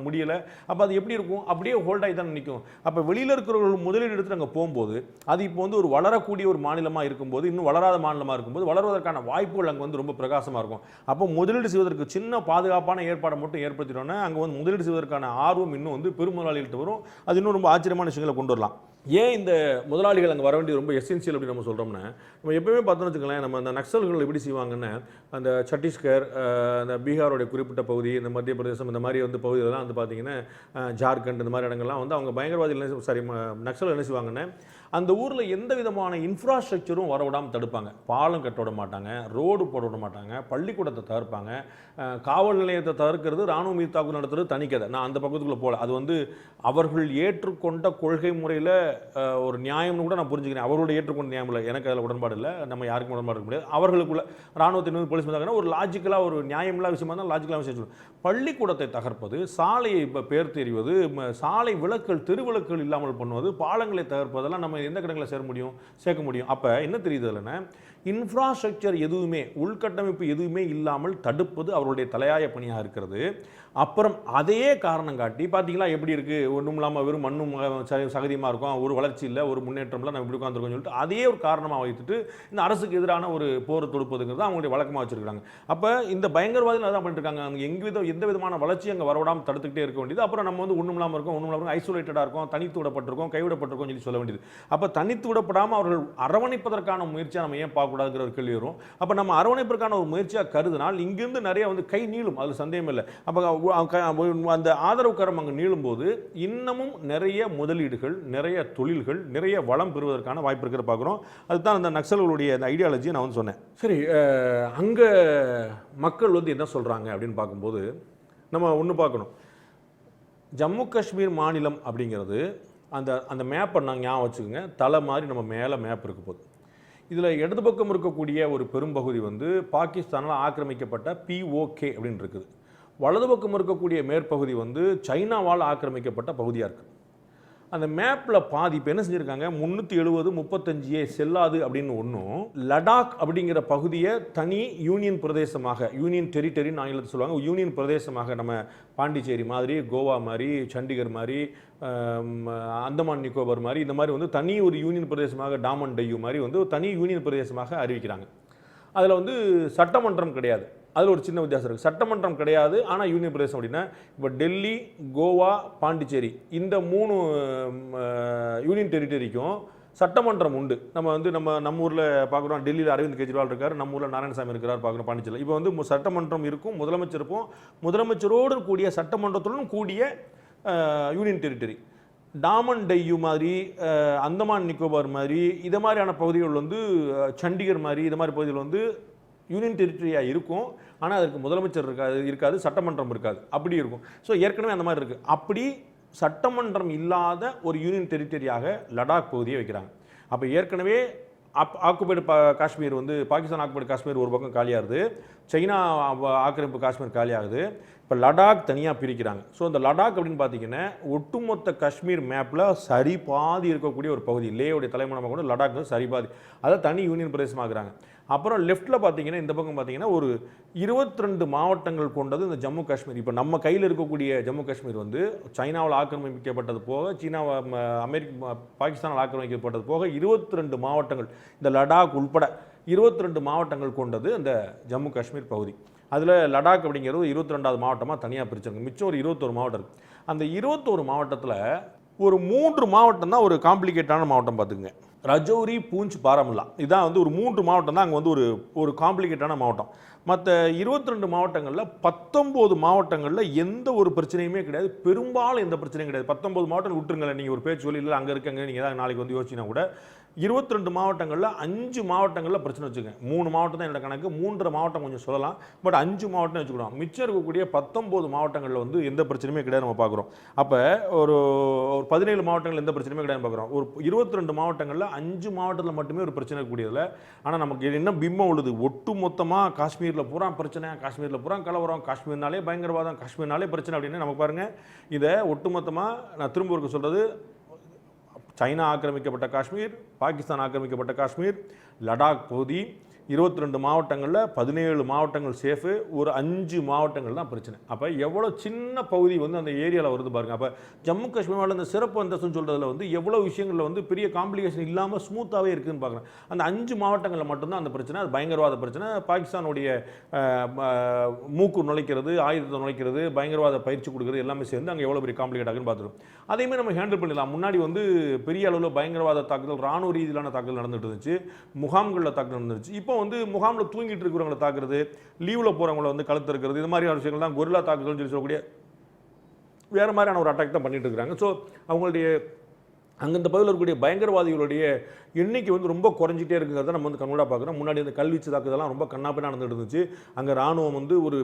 முடியலை. அப்போ அது எப்படி இருக்கும்? அப்படியே ஹோல்ட் ஆகி தான் நிற்கும். அப்போ வெளியில் இருக்கிறவர்கள் முதலீடு எடுத்து அங்கே போகும்போது அது இப்போ வந்து ஒரு வளரக்கூடிய ஒரு மாநிலமாக இருக்கும்போது, இன்னும் வளராத மாநிலமாக இருக்கும்போது வளர்வதற்கான வாய்ப்புகள் அங்கே வந்து ரொம்ப பிரகாசமாக இருக்கும். அப்போ முதலீடு செய்வதற்கு சின்ன பாதுகாப்பான ஏற்பாடை மட்டும் ஏற்படுத்திட்டோன்னா அங்கே வந்து முதலீடு செய்வதற்கான ஆர்வம் இன்னும் வந்து பெருமுதலாளிகள்ட்ட வரும். அது இன்னும் ரொம்ப ஆச்சரியமான விஷயங்களை கொண்டு வரலாம். ஏன் இந்த முதலாளிகள் அங்கே வர வேண்டியது ரொம்ப எசென்சியல் அப்படின்னு நம்ம சொல்கிறோம்னா, நம்ம எப்பவுமே பார்த்தோம்னு வச்சுக்கலாம், நம்ம அந்த நக்சல்கள் எப்படி செய்வாங்கன்னா, அந்த சத்தீஸ்கர், அந்த பீகாரோடைய குறிப்பிட்ட பகுதி, இந்த மத்திய பிரதேசம், இந்த மாதிரி வந்து பகுதிகளெல்லாம் வந்து பார்த்தீங்கன்னா ஜார்க்கண்ட், இந்த மாதிரி இடங்கள்லாம் வந்து அவங்க பயங்கரவாதிகள் நக்சல் என்ன செய்வாங்கன்னா, அந்த ஊரில் எந்த விதமான இன்ஃப்ராஸ்ட்ரக்சரும் வரவிடாமல் தடுப்பாங்க. பாலம் கட்ட விட மாட்டாங்க, ரோடு போட விட மாட்டாங்க, பள்ளிக்கூடத்தை தவிர்ப்பாங்க. காவல் நிலையத்தை தவிர்க்கிறது, ராணுவ மீது தாக்குதல் நடத்துறது தனிக்கதை. நான் அந்த பக்கத்துக்குள்ளே போகல. அது வந்து அவர்கள் ஏற்றுக்கொண்ட கொள்கை முறையில் ஒரு நியாயம்னு கூட நான் புரிஞ்சுக்கிறேன். அவர்களோட ஏற்றுக்கொண்ட நியாயம் இல்லை, எனக்கு அதில் உடன்பாடு இல்லை. நம்ம யாருக்கும் உடன்பாடு இருக்க முடியாது. அவர்களுக்குள்ள ராணுவத்தின் மீது போலீஸ் வந்தாங்கன்னா ஒரு லாஜிக்கலாக, ஒரு நியாயமில்லா விஷயமா இருந்தால் லாஜிக்கலாக விஷயம் சொல்லுவோம். பள்ளிக்கூடத்தை தகர்ப்பது, சாலையை பேர் தெரிவது, சாலை விளக்குகள், தெருவிளக்குகள் இல்லாமல் பண்ணுவது, பாலங்களை தகர்ப்பதெல்லாம் நம்ம எந்த கடங்களை சேர்க்க முடியும். அப்போ என்ன தெரியுது இல்லைன்னா, இன்ஃப்ராஸ்ட்ரக்சர் எதுவுமே, உள்கட்டமைப்பு எதுவுமே இல்லாமல் தடுப்பது அவருடைய தலையாய பணியாக இருக்கிறது. அப்புறம் அதையே காரணம் காட்டி பார்த்தீங்களா எப்படி இருக்குது, ஒன்றும் இல்லாமல் வெறும் மண்ணும் சகதியமாக இருக்கும், ஒரு வளர்ச்சி இல்லை, ஒரு முன்னேற்றம்லாம் நம்ம இப்படி உட்காந்துருக்கோம்னு சொல்லிட்டு அதையே ஒரு காரணமாக வைத்துட்டு இந்த அரசுக்கு எதிரான ஒரு போர் தொடுப்பதுங்கிறது அவங்களுடைய வழக்கமாக வச்சுருக்காங்க. அப்போ இந்த பயங்கரவாதிகள் அதான் பண்ணிட்டு இருக்காங்க. அங்கே எந்த விதமான வளர்ச்சி அங்கே வரவிடாமல் தடுத்துக்கிட்டே இருக்க வேண்டியது. அப்புறம் நம்ம வந்து ஒன்றும் இல்லாமல் இருக்கோம், ஐசோலேட்டடாக இருக்கும், தனித்து விடப்பட்டிருக்கோம், கைவிடப்பட்டிருக்கோம் சொல்லி சொல்ல வேண்டியது. அப்போ தனித்து விடப்படாமல் அவர்கள் அரவணைப்பதற்கான முயற்சியாக நம்ம ஏன் பார்க்கக்கூடாதுங்கிற ஒரு கேள்வி வரும். அப்போ நம்ம அரவணைப்பதற்கான ஒரு முயற்சியாக கருதினால் இங்கிருந்து நிறைய வந்து கை நீளும், அதில் சந்தேகம் இல்லை. அப்போ அந்த ஆதரவு கரம் அங்கே நீளும்போது இன்னமும் நிறைய முதலீடுகள், நிறைய தொழில்கள், நிறைய வளம் பெறுவதற்கான வாய்ப்பு இருக்கிற பார்க்குறோம். அதுதான் அந்த நக்சல்களுடைய அந்த ஐடியாலஜி நான் வந்து சொன்னேன். சரி, அங்கே மக்கள் வந்து என்ன சொல்கிறாங்க அப்படின்னு பார்க்கும்போது நம்ம ஒன்று பார்க்கணும். ஜம்மு காஷ்மீர் மாநிலம் அப்படிங்கிறது அந்த மேப்பை நாங்கள் ஞாபகம் வச்சுக்கோங்க. தலை மாதிரி நம்ம மேலே மேப் இருக்க போகுது. இதில் இடது பக்கம் இருக்கக்கூடிய ஒரு பெரும்பகுதி வந்து பாகிஸ்தானால் ஆக்கிரமிக்கப்பட்ட POK அப்படின்னு இருக்குது. வலது பக்கம் இருக்கக்கூடிய மேற்பகுதி வந்து சைனாவால் ஆக்கிரமிக்கப்பட்ட பகுதியாக இருக்குது. அந்த மேப்பில் பாதி இப்போ என்ன செஞ்சுருக்காங்க, 370 35A செல்லாது அப்படின்னு ஒன்றும், லடாக் அப்படிங்கிற பகுதியை தனி யூனியன் பிரதேசமாக, யூனியன் டெரிட்டரின்னு ஆங்கிலத்தில் சொல்லுவாங்க, யூனியன் பிரதேசமாக நம்ம பாண்டிச்சேரி மாதிரி, கோவா மாதிரி, சண்டிகர் மாதிரி, அந்தமான் நிக்கோபர் மாதிரி, இந்த மாதிரி வந்து தனி ஒரு யூனியன் பிரதேசமாக, டாமன் டையூ மாதிரி வந்து ஒரு தனி யூனியன் பிரதேசமாக அறிவிக்கிறாங்க. அதில் வந்து சட்டமன்றம் கிடையாது. அதில் ஒரு சின்ன வித்தியாசம் இருக்குது. சட்டமன்றம் கிடையாது, ஆனால் யூனியன் பிரதேசம் அப்படின்னா இப்போ டெல்லி, கோவா, பாண்டிச்சேரி இந்த 3 யூனியன் டெரிட்டரிக்கும் சட்டமன்றம் உண்டு. நம்ம வந்து நம்ம ஊரில் பார்க்குறோம், டெல்லியில் அரவிந்த் கெஜ்ரிவால் இருக்கார், நம்ம ஊரில் நாராயணசாமி இருக்கிறார் பார்க்குறோம் பாண்டிச்சேரியில். இப்போ வந்து சட்டமன்றம் இருக்கும், முதலமைச்சர் இருப்போம், முதலமைச்சரோடு கூடிய சட்டமன்றத்துடன் கூடிய யூனியன் டெரிட்டரி. டாமன் டையூ மாதிரி, அந்தமான் நிக்கோபார் மாதிரி, இது மாதிரியான பகுதிகள் வந்து சண்டிகர் மாதிரி, இது மாதிரி பகுதிகள் வந்து யூனியன் டெரிட்டரியாக இருக்கும். ஆனால் அதற்கு முதலமைச்சர் இருக்காது, சட்டமன்றம் இருக்காது, அப்படி இருக்கும். ஸோ ஏற்கனவே அந்த மாதிரி இருக்குது. அப்படி சட்டமன்றம் இல்லாத ஒரு யூனியன் டெரிட்டரியாக லடாக் பகுதியை வைக்கிறாங்க. அப்போ ஏற்கனவே ஆக்குபைடு காஷ்மீர் வந்து பாகிஸ்தான் ஆக்குபைடு காஷ்மீர் ஒரு பக்கம் காலியாகுது, சைனா ஆக்கிரமிப்பு காஷ்மீர் காலியாகுது. இப்போ லடாக் தனியாக பிரிக்கிறாங்க. ஸோ இந்த லடாக் அப்படின்னு பார்த்தீங்கன்னா ஒட்டுமொத்த காஷ்மீர் மேப்பில் சரி பாதி இருக்கக்கூடிய ஒரு பகுதி, லேவுடைய தலைமணமாக கூட லடாக் வந்து சரி பாதி, அதை தனி யூனியன் பிரதேசமாக்குறாங்க. அப்புறம் லெஃப்ட்டில் பார்த்தீங்கன்னா, இந்த பக்கம் பார்த்தீங்கன்னா ஒரு 22 மாவட்டங்கள் கொண்டது இந்த ஜம்மு காஷ்மீர். இப்போ நம்ம கையில் இருக்கக்கூடிய ஜம்மு காஷ்மீர் வந்து சைனாவால் ஆக்கிரமிக்கப்பட்டது போக, பாகிஸ்தானால் ஆக்கிரமிக்கப்பட்டது போக 22 மாவட்டங்கள், இந்த லடாக் உள்பட 22 மாவட்டங்கள் கொண்டது அந்த ஜம்மு காஷ்மீர் பகுதி. அதில் லடாக் அப்படிங்கிறது 22வது மாவட்டமாக தனியாக பிரிச்சிருங்க. மிச்சம் ஒரு 21 மாவட்டம் இருக்குது. அந்த 21 மாவட்டத்தில் ஒரு 3 மாவட்டம் தான் ஒரு காம்ப்ளிகேட்டான மாவட்டம் பார்த்துக்குங்க. ரஜௌரி, பூஞ்ச், பாராமுல்லா இதான் வந்து ஒரு 3 மாவட்டம் தான் அங்கே வந்து ஒரு காம்ப்ளிகேட்டான மாவட்டம். மற்ற 22 மாவட்டங்களில் 19 மாவட்டங்களில் எந்த ஒரு பிரச்சனையுமே கிடையாது. பெரும்பாலும் எந்த பிரச்சனையும் கிடையாது. 19 மாவட்டம் விட்டுருங்களேன், நீங்கள் ஒரு பேச்சு சொல்லி இல்லை அங்கே இருக்கங்க நீங்கள் ஏதாவது நாளைக்கு வந்து யோசிச்சினா கூட 22 மாவட்டங்களில் 5 மாவட்டங்களில் பிரச்சனை வச்சுக்கேன். 3 மாவட்டம் தான் என்னோட கணக்கு, 3.5 மாவட்டம் கொஞ்சம் சொல்லலாம், பட் 5 மாவட்டம் வச்சுக்கிடுவோம். மிச்சம் இருக்கக்கூடிய 19 மாவட்டங்களில் வந்து எந்த பிரச்சனையுமே கிடையாது நம்ம பார்க்குறோம். அப்போ ஒரு 17 மாவட்டங்கள் எந்த பிரச்சனையுமே கிடையாது பார்க்குறோம். ஒரு 22 மாவட்டங்களில் 5 மாவட்டத்தில் மட்டுமே ஒரு பிரச்சனை இருக்கக்கூடியதில்லை. ஆனால் நமக்கு என்ன பிம்பம் உள்ளது, ஒட்டு மொத்தமாக காஷ்மீரில் பூரா பிரச்சனை, காஷ்மீரில் பூரா கலவரம், காஷ்மீர்னாலே பயங்கரவாதம், காஷ்மீர்னாலே பிரச்சனை அப்படின்னு நமக்கு பாருங்கள். இதை ஒட்டுமொத்தமாக நான் திரும்ப இருக்க சொல்கிறது, சைனா ஆக்கிரமிக்கப்பட்ட காஷ்மீர், பாகிஸ்தான் ஆக்கிரமிக்கப்பட்ட காஷ்மீர், லடாக் பகுதி 22 மாவட்டங்களில் 17 மாவட்டங்கள் சேஃபு, ஒரு 5 மாவட்டங்கள் தான் பிரச்சனை. அப்போ எவ்வளோ சின்ன பகுதி வந்து அந்த ஏரியாவில் வருது பாருங்கள். அப்போ ஜம்மு காஷ்மீரோட இந்த சிறப்பு அந்தஸ்துன்னு சொல்கிறதுல வந்து எவ்வளோ விஷயங்களில் வந்து பெரிய காம்ப்ளிகேஷன் இல்லாமல் ஸ்மூத்தாகவே இருக்குதுன்னு பார்க்குறேன். அந்த 5 மாவட்டங்களில் மட்டும்தான் அந்த பிரச்சனை, அது பயங்கரவாத பிரச்சனை. பாகிஸ்தானுடைய மூக்கு நுழைக்கிறது, ஆயுதத்தை நுழைக்கிறது, பயங்கரவாத பயிற்சி கொடுக்குறது எல்லாமே சேர்ந்து அங்கே எவ்வளோ பெரிய காம்ப்ளிகேட் ஆகுன்னு பார்த்துருவோம். அதையுமே நம்ம ஹேண்டில் பண்ணிடலாம். முன்னாடி வந்து பெரிய அளவில் பயங்கரவாத தாக்குதல், ராணுவ ரீதியிலான தாக்குதல் நடந்துட்டு இருந்துச்சு, முகாம்களில் தாக்குதல் நடந்துச்சு. இப்போ வந்து முகாமில் தூங்கிட்டு இருக்கிறவங்களை தாக்குறது, லீவில் போகிறவங்களை வந்து கழுத்து இருக்கிறது, இது மாதிரியான விஷயங்கள் தான் கொரில்லா தாக்குதல்னு சொல்லக்கூடிய வேறு மாதிரியான ஒரு அட்டாக் தான் பண்ணிட்டு இருக்கிறாங்க. ஸோ அவங்களுடைய அங்கே இந்த பகுதியில் இருக்கக்கூடிய பயங்கரவாதிகளுடைய எண்ணிக்கை வந்து ரொம்ப குறைஞ்சிட்டே இருக்குங்கிறத நம்ம வந்து கண்கூடாக பார்க்குறோம். முன்னாடி இந்த கல்வீச்சு தாக்குதலாம் ரொம்ப கண்ணாப்பினா நடந்துட்டு இருந்துச்சு. அங்கே ராணுவம் வந்து ஒரு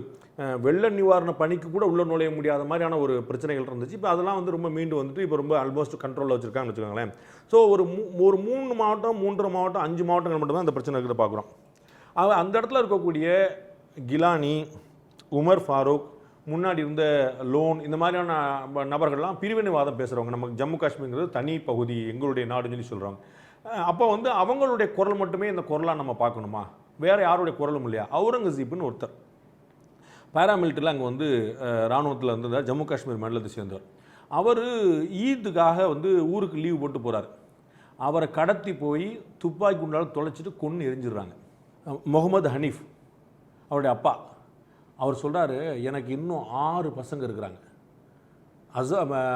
வெள்ள நிவாரண பணிக்கு கூட உள்ள நுழைய முடியாத மாதிரியான ஒரு பிரச்சனைகள் இருந்துச்சு. இப்போ அதெல்லாம் வந்து ரொம்ப மீண்டு வந்துட்டு இப்போ ரொம்ப ஆல்மோஸ்ட் கண்ட்ரோலில் வச்சுருக்காங்கன்னு வச்சுக்கோங்களேன். ஸோ ஒரு 3 மாவட்டம், 3.5 மாவட்டம், 5 மாவட்டங்கள் மட்டும் தான் இந்த பிரச்சனை இருக்கிறத பார்க்குறோம். அந்த இடத்துல இருக்கக்கூடிய கிலானி, உமர் ஃபாரூக், முன்னாடி இருந்த லோன், இந்த மாதிரியான நபர்கள்லாம் பிரிவினைவாதம் பேசுகிறவங்க. நமக்கு ஜம்மு காஷ்மீர்ங்கிறது தனி பகுதி, எங்களுடைய நாடுன்னு சொல்லி சொல்கிறாங்க. அப்போ வந்து அவங்களுடைய குரல் மட்டுமே இந்த குரலாக நம்ம பார்க்கணுமா? வேறு யாருடைய குரலும் இல்லையா? அவுரங்கசீப்னு ஒருத்தர் பாராமிலிட்டரியில் அங்கே வந்து இராணுவத்தில் இருந்ததார், ஜம்மு காஷ்மீர் மாநிலத்தை சேர்ந்தவர். அவர் ஈத்துக்காக வந்து ஊருக்கு லீவ் போட்டு போகிறார். அவரை கடத்தி போய் துப்பாக்கி குண்டால் தொலைச்சிட்டு கொன்று எரிஞ்சிடுறாங்க. முகமது ஹனீஃப் அவருடைய அப்பா, அவர் சொல்கிறாரு, எனக்கு இன்னும் 6 பசங்க இருக்கிறாங்க.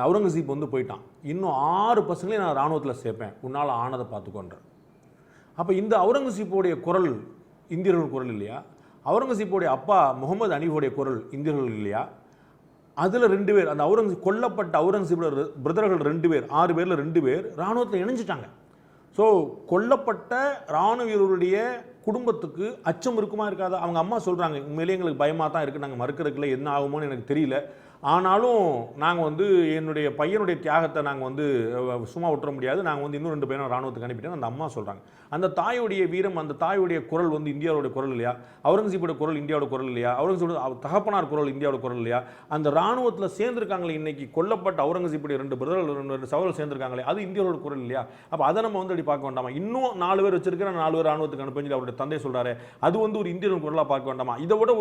அவுரங்கசீப் வந்து போயிட்டான், இன்னும் 6 பசங்களையும் நான் இராணுவத்தில் சேர்ப்பேன், உன்னால் ஆனதை பார்த்துக்கோன்ற. அப்போ இந்த அவுரங்கசீப்போடைய குரல் இந்தியர்கள் குரல் இல்லையா? அவுரங்கசீப்போடைய அப்பா முகமது ஹனீஃபோடைய குரல் இந்தியர்கள் இல்லையா? அதில் 2 பேர், அந்த கொல்லப்பட்ட அவுரங்கசீப்போட பிரதர்கள் 2 பேர், 6 பேரில் 2 பேர் இராணுவத்தில் இணைஞ்சிட்டாங்க. ஸோ கொல்லப்பட்ட இராணுவ வீரருடைய குடும்பத்துக்கு அச்சம் இருக்குமா இருக்காதா? அவங்க அம்மா சொல்கிறாங்க, உண்மையிலேயே எங்களுக்கு பயமாக தான் இருக்குது, நாங்கள் மறுக்கிறதுக்குள்ள என்ன ஆகுமோன்னு எனக்கு தெரியல, ஆனாலும் நாங்கள் வந்து என்னுடைய பையனுடைய தியாகத்தை நாங்கள் வந்து சும்மா விட்டுற முடியாது, நாங்கள் வந்து இன்னும் 2 பேரும் இராணுவத்துக்கு அனுப்பிட்டோம் அந்த அம்மா சொல்கிறாங்க. அந்த தாயுடைய வீரம், அந்த தாயுடைய குரல் வந்து இந்தியாவுடைய குரல் இல்லையா? அவுரங்கசீப்போட குரல் இந்தியாவோட குரல் இல்லையா? அவுரங்கசீப்போட தகப்பனார் குரல் இந்தியாவோட குரல் இல்லையா? அந்த இராணுவத்தில் சேர்ந்துருக்காங்களே இன்னைக்கு கொல்லப்பட்ட அவுரங்கசீப்புடைய 2 பிரதர்கள் 2 சகோதரர்கள் சேர்ந்துருக்காங்களே, அது இந்தியாவோட குரல் இல்லையா? அப்போ அதை நம்ம வந்து அப்படி பார்க்க வேண்டாமா? இன்னும் 4 பேர் வச்சிருக்கிற 4 பேர் இராணுவத்துக்கு அனுப்பி அவருடைய தந்தை சொல்கிறாரு, அது வந்து ஒரு இந்தியன் குரலாக பார்க்க வேண்டாமா? இதை விட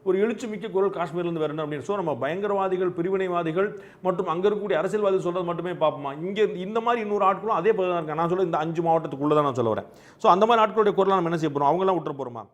ஒரு எழுச்சி மிக்க குரல் காஷ்மீர்லேருந்து வரணும் அப்படின்னு. ஸோ நம்ம பயங்கரவாதிகள், பிரிவினைவாதிகள் மற்றும் அங்கே இருக்கக்கூடிய அரசியல்வாதிகள் சொல்கிறது மட்டுமே பார்ப்போமா? இங்கே இந்த மாதிரி இன்னொரு ஆட்களும் அதே பகுதியில் தான் இருக்காங்க. நான் சொல்ல இந்த 5 மாவட்டத்துக்குள்ளே தான் நான் சொல்ல வரேன். ஸோ அந்த மாதிரி ஆட்களுடைய குரலை நம்ம என்ன செய்ய போகிறோம்? அவங்களாம் விட்டுற போகிறோமா?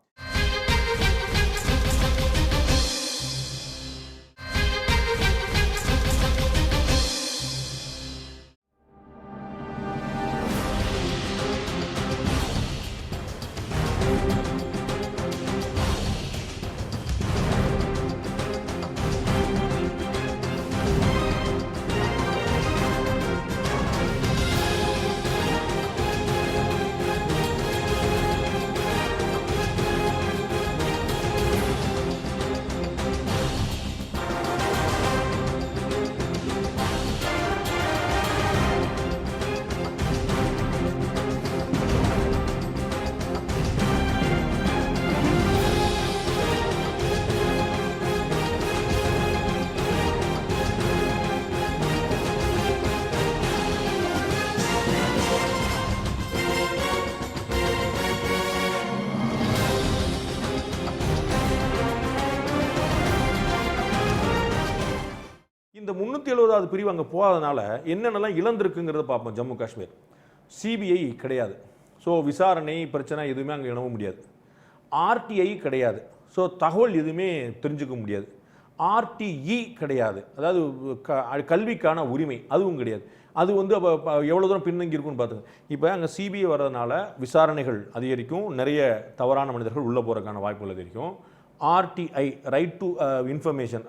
இந்த 370வது பிரிவு அங்கே போகாதனால என்னென்னலாம் இழந்திருக்குங்கிறத பார்ப்போம். ஜம்மு காஷ்மீர் சிபிஐ கிடையாது, ஸோ விசாரணை பிரச்சனை எதுவுமே அங்கே இழவ முடியாது. ஆர்டிஐ கிடையாது, ஸோ தகவல் எதுவுமே தெரிஞ்சுக்க முடியாது. ஆர்டிஇ கிடையாது, அதாவது கல்விக்கான உரிமை அதுவும் கிடையாது. அது வந்து எவ்வளோ தூரம் பின்தங்கி இருக்குன்னு பார்த்துங்க. இப்போ அங்கே சிபிஐ வர்றதுனால விசாரணைகள் அதிகரிக்கும், நிறைய தவறான மனிதர்கள் உள்ளே போகிறதுக்கான வாய்ப்புகள் அதிகரிக்கும். ஆர்டிஐ ரைட் டு இன்ஃபர்மேஷன்,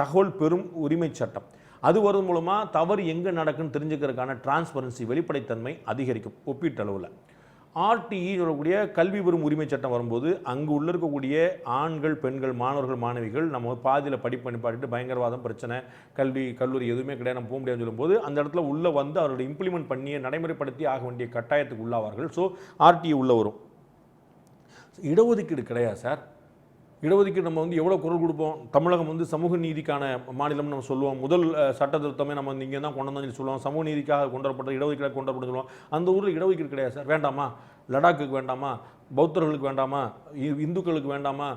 தகவல் பெறும் உரிமை சட்டம், அது வரது மூலமாக தவறு எங்கே நடக்குன்னு தெரிஞ்சுக்கிறதுக்கான டிரான்ஸ்பரன்சி, வெளிப்படைத்தன்மை அதிகரிக்கும் ஒப்பீட்டளவில். ஆர்டிஇ சொல்லக்கூடிய கல்வி பெறும் உரிமை சட்டம் வரும்போது அங்கு உள்ள இருக்கக்கூடிய ஆண்கள், பெண்கள், மாணவர்கள், மாணவிகள் நம்ம பாதியில் படிப்பு நிப்பாட்டிட்டு பயங்கரவாதம் பிரச்சனை, கல்வி கல்லூரி எதுவுமே கிடையாது, நம்ம போக முடியாதுன்னு சொல்லும்போது அந்த இடத்துல உள்ளே வந்து அவருடைய இம்ப்ளிமெண்ட் பண்ணி நடைமுறைப்படுத்தி ஆக வேண்டிய கட்டாயத்துக்கு உள்ளாவார்கள். ஸோ ஆர்டிஇ உள்ளே வரும். இடஒதுக்கீடு கிடையாது சார். இடஒதுக்கீடு நம்ம வந்து எவ்வளோ குரல் கொடுப்போம். தமிழகம் வந்து சமூக நீதிக்கான மாநிலம்னு நம்ம சொல்லுவோம். முதல் சட்ட திருத்தமே நம்ம வந்து இங்கே தான் கொண்டு வந்தோம்னு சொல்லுவோம். சமூக நீதிக்காக கொண்டு வரப்பட்ட இடஒதுக்கீடாக கொண்டு வரப்பட்டு சொல்லுவோம். அந்த ஊரில் இடஒதுக்கீடு கிடையாது சார். வேண்டாமா? லடாக்குக்கு வேண்டாமா? பௌத்தர்களுக்கு வேண்டாமா? இந்துக்களுக்கு வேண்டாமா?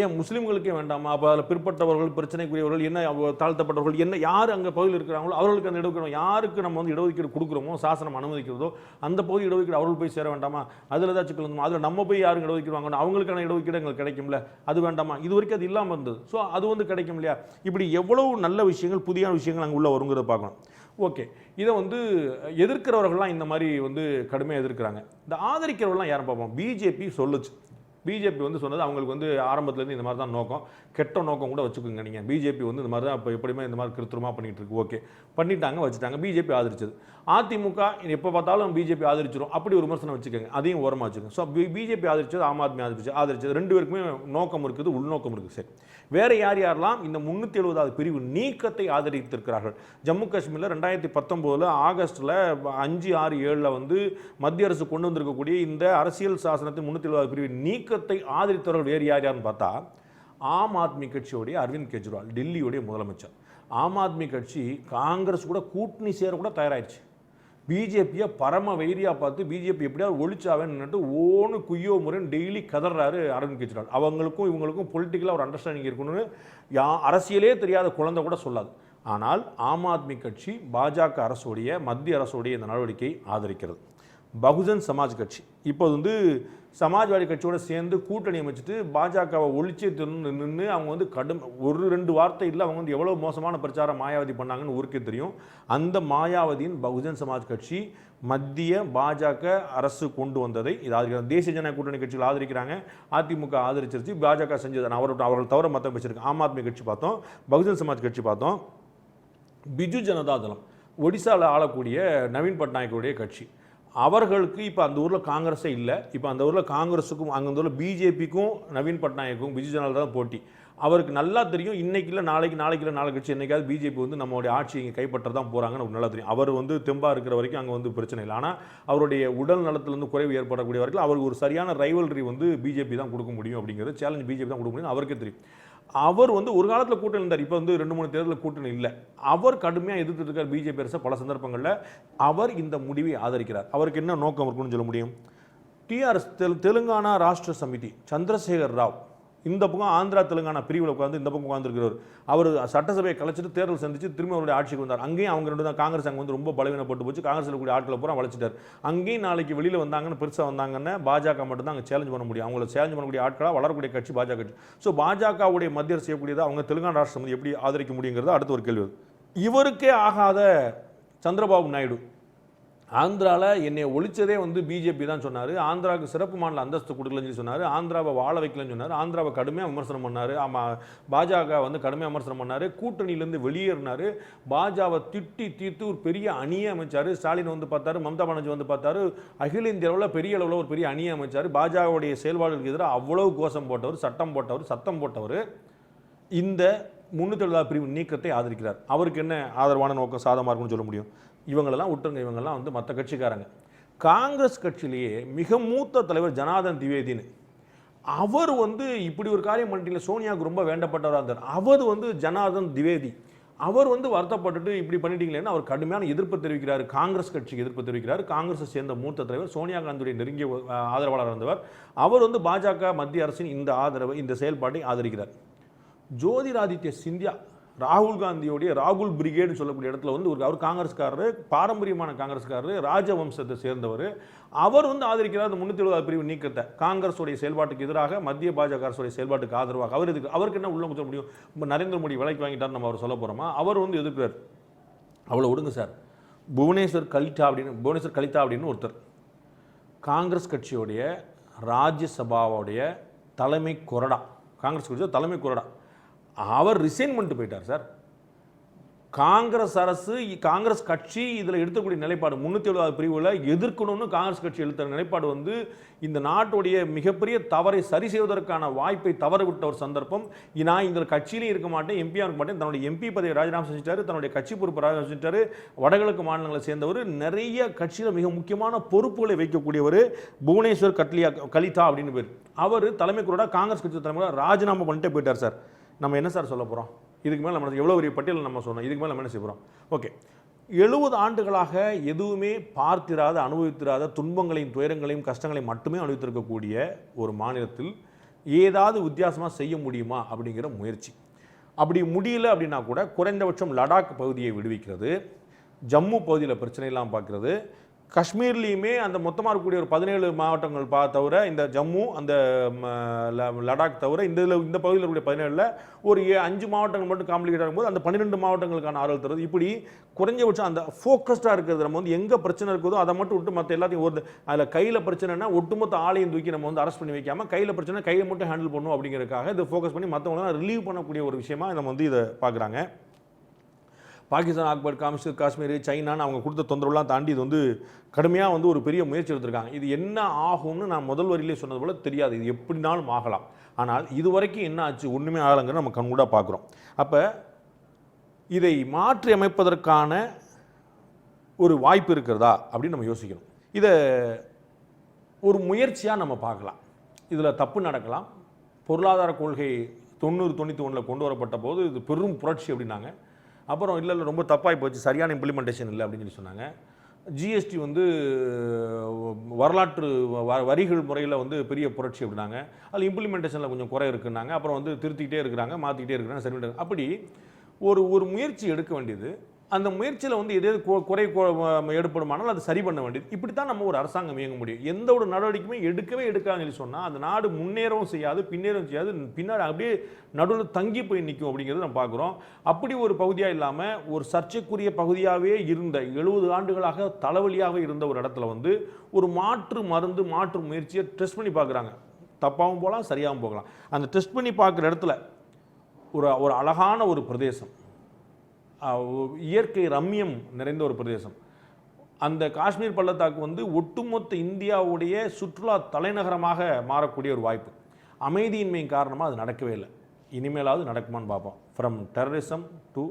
ஏன் முஸ்லீம்களுக்கே வேண்டாமா? அப்போ அதில் பிற்பட்டவர்கள், பிரச்சனைக்குரியவர்கள், என்ன தாழ்த்தப்பட்டவர்கள், என்ன யார் அங்கே பகுதியில் இருக்கிறாங்களோ அவர்களுக்கு அந்த இடஒதுக்கீடு, யாருக்கு நம்ம வந்து இடஒதுக்கீடு கொடுக்குறோமோ, சாசனம் அனுமதிக்கிறதோ அந்த பகுதி இடஒதுக்கீடு அவர்கள் போய் சேர வேண்டாமா? அதில் ஏதாச்சும் கலந்துமா? அதில் நம்ம போய் யாருக்கு இடஒதுக்கீடு வாங்கணும்? அவங்களுக்கான இடஒதுக்கீடு எங்களுக்கு கிடைக்கும்ல, அது வேண்டாமா? இது வரைக்கும் அது இல்லாமல் இருந்தது. ஸோ அது வந்து கிடைக்கும் இல்லையா? இப்படி எவ்வளவு நல்ல விஷயங்கள், புதிய விஷயங்கள் அங்கே உள்ள வருங்கிறத பார்க்கணும். ஓகே, இதை வந்து எதிர்க்கிறவர்கள்லாம் இந்த மாதிரி வந்து கடுமையாக எதிர்க்கிறாங்க. இந்த ஆதரிக்கிறவர்கள்லாம் யாரும் பார்ப்போம். பிஜேபி சொல்லுச்சு. பிஜேபி வந்து சொன்னது அவங்களுக்கு வந்து ஆரம்பத்துலேருந்து இந்த மாதிரி தான் நோக்கம், கெட்ட நோக்கம் கூட வச்சுக்கோங்க. நீங்கள் பிஜேபி வந்து இந்த மாதிரி தான் இப்போ எப்படியுமே இந்த மாதிரி கிருத்திரமாக பண்ணிகிட்டு இருக்கு. ஓகே, பண்ணிட்டாங்க, வச்சுட்டாங்க. பிஜேபி ஆதரிச்சது. அதிமுக எப்போ பார்த்தாலும் பிஜேபி ஆதரிச்சிடும், அப்படி ஒரு விமர்சனம் வச்சுக்கோங்க, அதையும் ஓரமாக வச்சுக்கோங்க. ஸோ பிஜேபி ஆதரிச்சது, ஆம் ஆத்மி ஆதரிச்சது, ரெண்டு பேருக்குமே நோக்கம் இருக்குது, உள்நோக்கம் இருக்குது. சரி, வேறு யார் யாரெல்லாம் இந்த 370வது பிரிவு நீக்கத்தை ஆதரித்திருக்கிறார்கள்? ஜம்மு காஷ்மீரில் 2019 ஆகஸ்ட்டில் 5, 6, 7 வந்து மத்திய அரசு கொண்டு வந்திருக்கக்கூடிய இந்த அரசியல் சாசனத்தின் 370வது பிரிவு நீக்கத்தை ஆதரித்தவர்கள் வேறு யார் யாருன்னு பார்த்தா, ஆம் ஆத்மி கட்சியோடைய அரவிந்த் கெஜ்ரிவால், டெல்லியோடைய முதலமைச்சர். ஆம் ஆத்மி கட்சி காங்கிரஸ் கூட கூட்டணி சேர கூட தயாராகிடுச்சு. பிஜேபியை பரம வைரியா பார்த்து பிஜேபி எப்படியாவது ஒழிச்சாவேன்னு ஓன்னு குய்யோ முறைன்னு டெய்லி கதறாரு அரவிந்த் கெஜ்ரிவால். அவங்களுக்கும் இவங்களுக்கும் பொலிட்டிக்கலாக ஒரு அண்டர்ஸ்டாண்டிங் இருக்கணும்னு அரசியலே தெரியாத குழந்தை கூட சொல்லாது. ஆனால் ஆம் ஆத்மி கட்சி பாஜக அரசுடைய, மத்திய அரசுடைய இந்த நடவடிக்கையை ஆதரிக்கிறது. பகுஜன் சமாஜ் கட்சி இப்போ வந்து சமாஜ்வாடி கட்சியோடு சேர்ந்து கூட்டணி அமைச்சிட்டு பாஜகவை ஒழிச்சே நின்று அவங்க வந்து ஒரு 2 வார்த்தை இல்லை, அவங்க வந்து எவ்வளோ மோசமான பிரச்சாரம் மாயாவதி பண்ணாங்கன்னு ஊருக்கே தெரியும். அந்த மாயாவதியின் பகுஜன் சமாஜ் கட்சி மத்திய பாஜக அரசு கொண்டு வந்ததை இது ஆதரிக்கிறாங்க. தேசிய ஜனநாயக கூட்டணி கட்சிகள் ஆதரிக்கிறாங்க, அதிமுக ஆதரிச்சிருச்சு, பாஜக செஞ்சது அவர்கள் தவிர மற்ற வச்சிருக்கு. ஆம் ஆத்மி கட்சி பார்த்தோம், பகுஜன் சமாஜ் கட்சி பார்த்தோம், பிஜு ஜனதா தளம் ஒடிசாவில் ஆளக்கூடிய நவீன் பட்நாயக்குடைய கட்சி. அவர்களுக்கு இப்போ அந்த ஊரில் காங்கிரஸே இல்லை. இப்போ அந்த ஊரில் காங்கிரஸுக்கும் அங்கே ஊரில் பிஜேபிக்கும் நவீன் பட்நாயக்கும் பிஜு ஜனதா தான் போட்டி. அவருக்கு நல்லா தெரியும், இன்னைக்கு இல்லை நாளைக்கு, நாளைக்கு இல்லை நாளைக்கு கட்சி என்னைக்காவது பிஜேபி வந்து நம்மளுடைய ஆட்சி இங்கே கைப்பற்ற தான் போகிறாங்கன்னு அவருக்கு நல்லா தெரியும். அவர் வந்து தெம்பா இருக்கிற வரைக்கும் அங்கே வந்து பிரச்சனை இல்லை. ஆனால் அவருடைய உடல் நலத்திலிருந்து குறைவு ஏற்படக்கூடிய வரைக்கும் அவருக்கு ஒரு சரியான ரைவல்ரி வந்து பிஜேபி தான் கொடுக்க முடியும் அப்படிங்கிறது, சேலஞ்ச் பிஜேபி தான் கொடுக்க முடியும் அவருக்கே தெரியும். அவர் வந்து ஒரு காலத்தில் கூட்டணி இருந்தார், இப்போ வந்து 2-3 தேர்தலில் கூட்டணி இல்லை. அவர் கடுமையாக எதிர்த்து இருக்கார் பிஜேபி அரசை. பல சந்தர்ப்பங்களில் அவர் இந்த முடிவை ஆதரிக்கிறார். அவருக்கு என்ன நோக்கம் இருக்குன்னு சொல்ல முடியும்? டிஆர்எஸ் தெலுங்கானா ராஷ்டிர சமிதி சந்திரசேகர் ராவ் இந்த பக்கம் ஆந்திரா தெலுங்கானா பிரிவில் உட்காந்து இந்த பக்கம் உட்காந்துருக்கிறவர். அவர் சட்டசபையை கலைச்சிட்டு தேர்தல் சந்திச்சு திரும்ப அவருடைய ஆட்சிக்கு வந்தார். அங்கேயும் அவங்க 2 தான் காங்கிரஸ் அங்கே வந்து ரொம்ப பலவீனப்பட்டு போச்சு. காங்கிரஸில் கூடிய ஆட்களை பூரா வளைச்சிட்டார். அங்கேயும் நாளைக்கு வெளியில் வந்தாங்கன்னு பெருசாக வந்தாங்கன்னு பாஜக மட்டும் தான் அங்கே சேலஞ்ச் பண்ண முடியும். அவங்கள சேலஞ்ச் பண்ணக்கூடிய ஆட்களாக வளரக்கூடிய கட்சி பாஜக கட்சி. ஸோ பாஜகவுடைய மத்திய அரசு செய்யக்கூடியதை அவங்க தெலுங்கானா ராஷ்டிர சமிதி எப்படி ஆதரிக்க முடியுங்கிறது அடுத்த ஒரு கேள்வி. இவருக்கே ஆகாத சந்திரபாபு நாயுடு ஆந்திராவில் என்னை ஒழிச்சதே வந்து பிஜேபி தான் சொன்னார். ஆந்திராவுக்கு சிறப்பு மாநில அந்தஸ்து கொடுக்கலன்னு சொல்லி சொன்னார். ஆந்திராவை வாழ வைக்கலன்னு சொன்னார். ஆந்திராவை கடுமையாக விமர்சனம் பண்ணார். ஆமாம், பாஜக வந்து கடுமையாக விமர்சனம் பண்ணார். கூட்டணியிலேருந்து வெளியேறினார். பாஜகவை திட்டி தீர்த்து ஒரு பெரிய அணியை அமைச்சார். ஸ்டாலின் வந்து பார்த்தாரு, மம்தா பானர்ஜி வந்து பார்த்தாரு. அகில இந்திய அளவில் பெரிய அளவில் ஒரு பெரிய அணியை அமைச்சார். பாஜகவுடைய செயல்பாடுகளுக்கு எதிராக அவ்வளவு கோஷம் போட்டவர், சட்டம் போட்டவர், சத்தம் போட்டவர் இந்த 370 பிரிவு நீக்கத்தை ஆதரிக்கிறார். அவருக்கு என்ன ஆதரவான நோக்கம், சாதமாக இருக்குன்னு சொல்ல முடியும்? இவங்களெல்லாம் விட்டுருங்க, இவங்கெல்லாம் வந்து மற்ற கட்சிக்காரங்க. காங்கிரஸ் கட்சியிலேயே மிக மூத்த தலைவர் ஜனார்தன் திவேதின்னு, அவர் வந்து இப்படி ஒரு காரியம் பண்ணிட்டீங்க, சோனியாவுக்கு ரொம்ப வேண்டப்பட்டவராக இருந்தார். அவர் வந்து ஜனார்தன் திவேதி அவர் வந்து வருத்தப்பட்டுட்டு இப்படி பண்ணிட்டீங்களேன்னு அவர் கடுமையான எதிர்ப்பு தெரிவிக்கிறார். காங்கிரஸ் கட்சிக்கு எதிர்ப்பு தெரிவிக்கிறார். காங்கிரஸை சேர்ந்த மூத்த தலைவர், சோனியா காந்தியுடைய நெருங்கிய ஆதரவாளர் இருந்தவர். அவர் வந்து பாஜக மத்திய அரசின் இந்த ஆதரவை, இந்த செயல்பாட்டை ஆதரிக்கிறார். ஜோதிராதித்ய சிந்தியா ராகுல் காந்தியோடைய ராகுல் பிரிகேடுன்னு சொல்லக்கூடிய இடத்துல வந்து அவர் காங்கிரஸ்காரர், பாரம்பரியமான காங்கிரஸ்காரர், ராஜவம்சத்தை சேர்ந்தவர். அவர் வந்து ஆதரிக்கிறார் அந்த 370 பிரிவு நீக்கத்தை. காங்கிரஸுடைய செயல்பாட்டுக்கு எதிராக, மத்திய பாஜக அரசுடைய செயல்பாட்டுக்கு ஆதரவாக. அவருக்கு என்ன உள்ள குத்த முடியும்? இப்போ நரேந்திர மோடி விலைக்கு வாங்கிட்டார் நம்ம அவர் சொல்ல போகிறோமா? அவர் வந்து எதிர்க்கிறார். அவ்வளோ விடுங்க சார். புவனேஸ்வர் கலிதா அப்படின்னு ஒருத்தர் காங்கிரஸ் கட்சியோடைய ராஜ்யசபாவுடைய தலைமை கொறடா, காங்கிரஸ் கட்சியோட தலைமை கொறடா, அவர் ரிசைன் பண்ணிட்டு போயிட்டார் சார். காங்கிரஸ் அரசு, காங்கிரஸ் கட்சி இதில் எடுத்தக்கூடிய நிலைப்பாடு 370 பிரிவுகளை எதிர்க்கணும்னு காங்கிரஸ் கட்சி எடுத்த நிலைப்பாடு வந்து இந்த நாட்டுடைய மிகப்பெரிய தவறை சரி செய்வதற்கான வாய்ப்பை தவறவிட்ட ஒரு சந்தர்ப்பம். நான் இந்த கட்சியிலே இருக்க மாட்டேன், எம்பியாக இருக்க மாட்டேன், தன்னுடைய எம்பி பதவியை ராஜினாமா செஞ்சுட்டாரு, தன்னுடைய கட்சி பொறுப்பு ராஜினாமா செஞ்சுட்டாரு. வடகிழக்கு மாநிலங்களை சேர்ந்தவர், நிறைய கட்சியில் மிக முக்கியமான பொறுப்புகளை வைக்கக்கூடியவர் புவனேஸ்வர் கலிதா அப்படின்னு பேர். அவர் தலைமை கூட காங்கிரஸ் கட்சி தலைமை ராஜினாமா பண்ணிட்டே போயிட்டார் சார். நம்ம என்ன சார் சொல்ல போகிறோம்? இதுக்கு மேலே நம்ம எவ்வளோ பெரிய பட்டியல் நம்ம சொன்னோம், இதுக்கு மேலே நம்ம என்ன செய்ய போகிறோம்? ஓகே, 70 ஆண்டுகளாக எதுவுமே பார்த்திராத, அனுபவித்திராத துன்பங்களையும் துயரங்களையும் கஷ்டங்களையும் மட்டுமே அனுபவித்திருக்கக்கூடிய ஒரு மாநிலத்தில் ஏதாவது வித்தியாசமாக செய்ய முடியுமா அப்படிங்கிற முயற்சி. அப்படி முடியல அப்படின்னா கூட குறைந்தபட்சம் லடாக் பகுதியை விடுவிக்கிறது, ஜம்மு பகுதியில் பிரச்சனை இல்லாமல் பார்க்குறது, காஷ்மீர்லேயுமே அந்த மொத்தமாக இருக்கக்கூடிய ஒரு 17 மாவட்டங்கள் தவிர, இந்த ஜம்மு அந்த லடாக் தவிர இந்த பகுதியில் இருக்கக்கூடிய 17ல் ஒரு 5 மாவட்டங்கள் மட்டும் காம்ப்ளிகேட் ஆகும்போது அந்த 12 மாவட்டங்களுக்கான ஆறுதல் தருவது. இப்படி குறைஞ்சபட்சம் அந்த ஃபோக்கஸ்டாக இருக்கிறது. நம்ம வந்து எங்கே பிரச்சனை இருக்குதோ அதை மட்டும் விட்டு மற்ற எல்லாத்தையும் அதில் கையில் பிரச்சனைனா ஒட்டுமொத்த ஆளையும் தூக்கி நம்ம வந்து அரெஸ்ட் பண்ணி வைக்காமல் கையில் பிரச்சனை கையை மட்டும் ஹேண்டில் பண்ணும் அப்படிங்கிறதுக்காக இதை ஃபோக்கஸ் பண்ணி மற்றவங்களாம் ரிலீவ் பண்ணக்கூடிய ஒரு விஷயமா நம்ம வந்து இதை பார்க்குறாங்க. பாகிஸ்தான், ஆக்பர், காஷ்மீர், சைனான்னு அவங்க கொடுத்த தொந்தரவுலாம் தாண்டி இது வந்து கடுமையாக வந்து ஒரு பெரிய முயற்சி எடுத்திருக்காங்க. இது என்ன ஆகும்னு நான் முதல் வரியிலே சொன்னது போல் தெரியாது, இது எப்படினாலும் ஆகலாம். ஆனால் இது வரைக்கும் என்ன ஆச்சு? ஒன்றுமே ஆகலைங்கிற நம்ம கண்கூடாக பார்க்குறோம். அப்போ இதை மாற்றி அமைப்பதற்கான ஒரு வாய்ப்பு இருக்கிறதா அப்படின்னு நம்ம யோசிக்கணும். இதை ஒரு முயற்சியாக நம்ம பார்க்கலாம். இதில் தப்பு நடக்கலாம். பொருளாதார கொள்கை 90-91 கொண்டு வரப்பட்ட போது இது பெரும் புரட்சி அப்படின்னாங்க. அப்புறம் இல்லை ரொம்ப தப்பாகி போச்சு, சரியான இம்ப்ளிமெண்டேஷன் இல்லை அப்படின்னு சொல்லி சொன்னாங்க. ஜிஎஸ்டி வந்து வரலாற்று வரிகள் முறையில் வந்து பெரிய புரட்சி அப்படின்னாங்க. அதில் இம்ப்ளிமெண்டேஷனில் கொஞ்சம் குறை இருக்குன்னாங்க. அப்புறம் வந்து திருத்திக்கிட்டே இருக்கிறாங்க, மாற்றிக்கிட்டே இருக்கிறாங்க, சரி. அப்படி ஒரு முயற்சி எடுக்க வேண்டியது. அந்த முயற்சியில் வந்து எதாவது குறை ஏற்படுமானால் அது சரி பண்ண வேண்டியது. இப்படி தான் நம்ம ஒரு அரசாங்கம் இயங்க முடியும். எந்த ஒரு நடவடிக்கையுமே எடுக்காதுன்னு சொல்லி சொன்னால் அந்த நாடு முன்னேறவும் செய்யாது, பின்னேறவும் செய்யாது, பின்னாடி அப்படியே நடுவில் தங்கி போய் நிற்கும் அப்படிங்கிறது நம்ம பார்க்குறோம். அப்படி ஒரு பகுதியாக இல்லாமல் ஒரு சர்ச்சைக்குரிய பகுதியாகவே இருந்த 70 ஆண்டுகளாக தலைவலியாக இருந்த ஒரு இடத்துல வந்து ஒரு மாற்று மருந்து, மாற்று முயற்சியை டெஸ்ட் பண்ணி பார்க்குறாங்க. தப்பாகவும் போகலாம், சரியாகவும் போகலாம். அந்த டெஸ்ட் பண்ணி பார்க்குற இடத்துல ஒரு அழகான ஒரு பிரதேசம், இயற்கை ரம்மியம் நிறைந்த ஒரு பிரதேசம். அந்த காஷ்மீர் பள்ளத்தாக்கு வந்து ஒட்டுமொத்த இந்தியாவுடைய சுற்றுலா தலைநகரமாக மாறக்கூடிய ஒரு வாய்ப்பு. அமைதியின்மையின் காரணமாக அது நடக்கவே இல்லை. இனிமேலாவது நடக்குமான்னு பார்ப்போம். ஃப்ரம் டெரரிசம் டு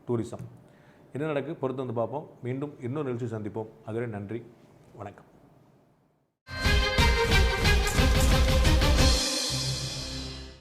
டூரிசம் என்ன நடக்கு பொறுத்து வந்து பார்ப்போம். மீண்டும் இன்னொரு நிகழ்ச்சி சந்திப்போம். அதுவரை நன்றி, வணக்கம்.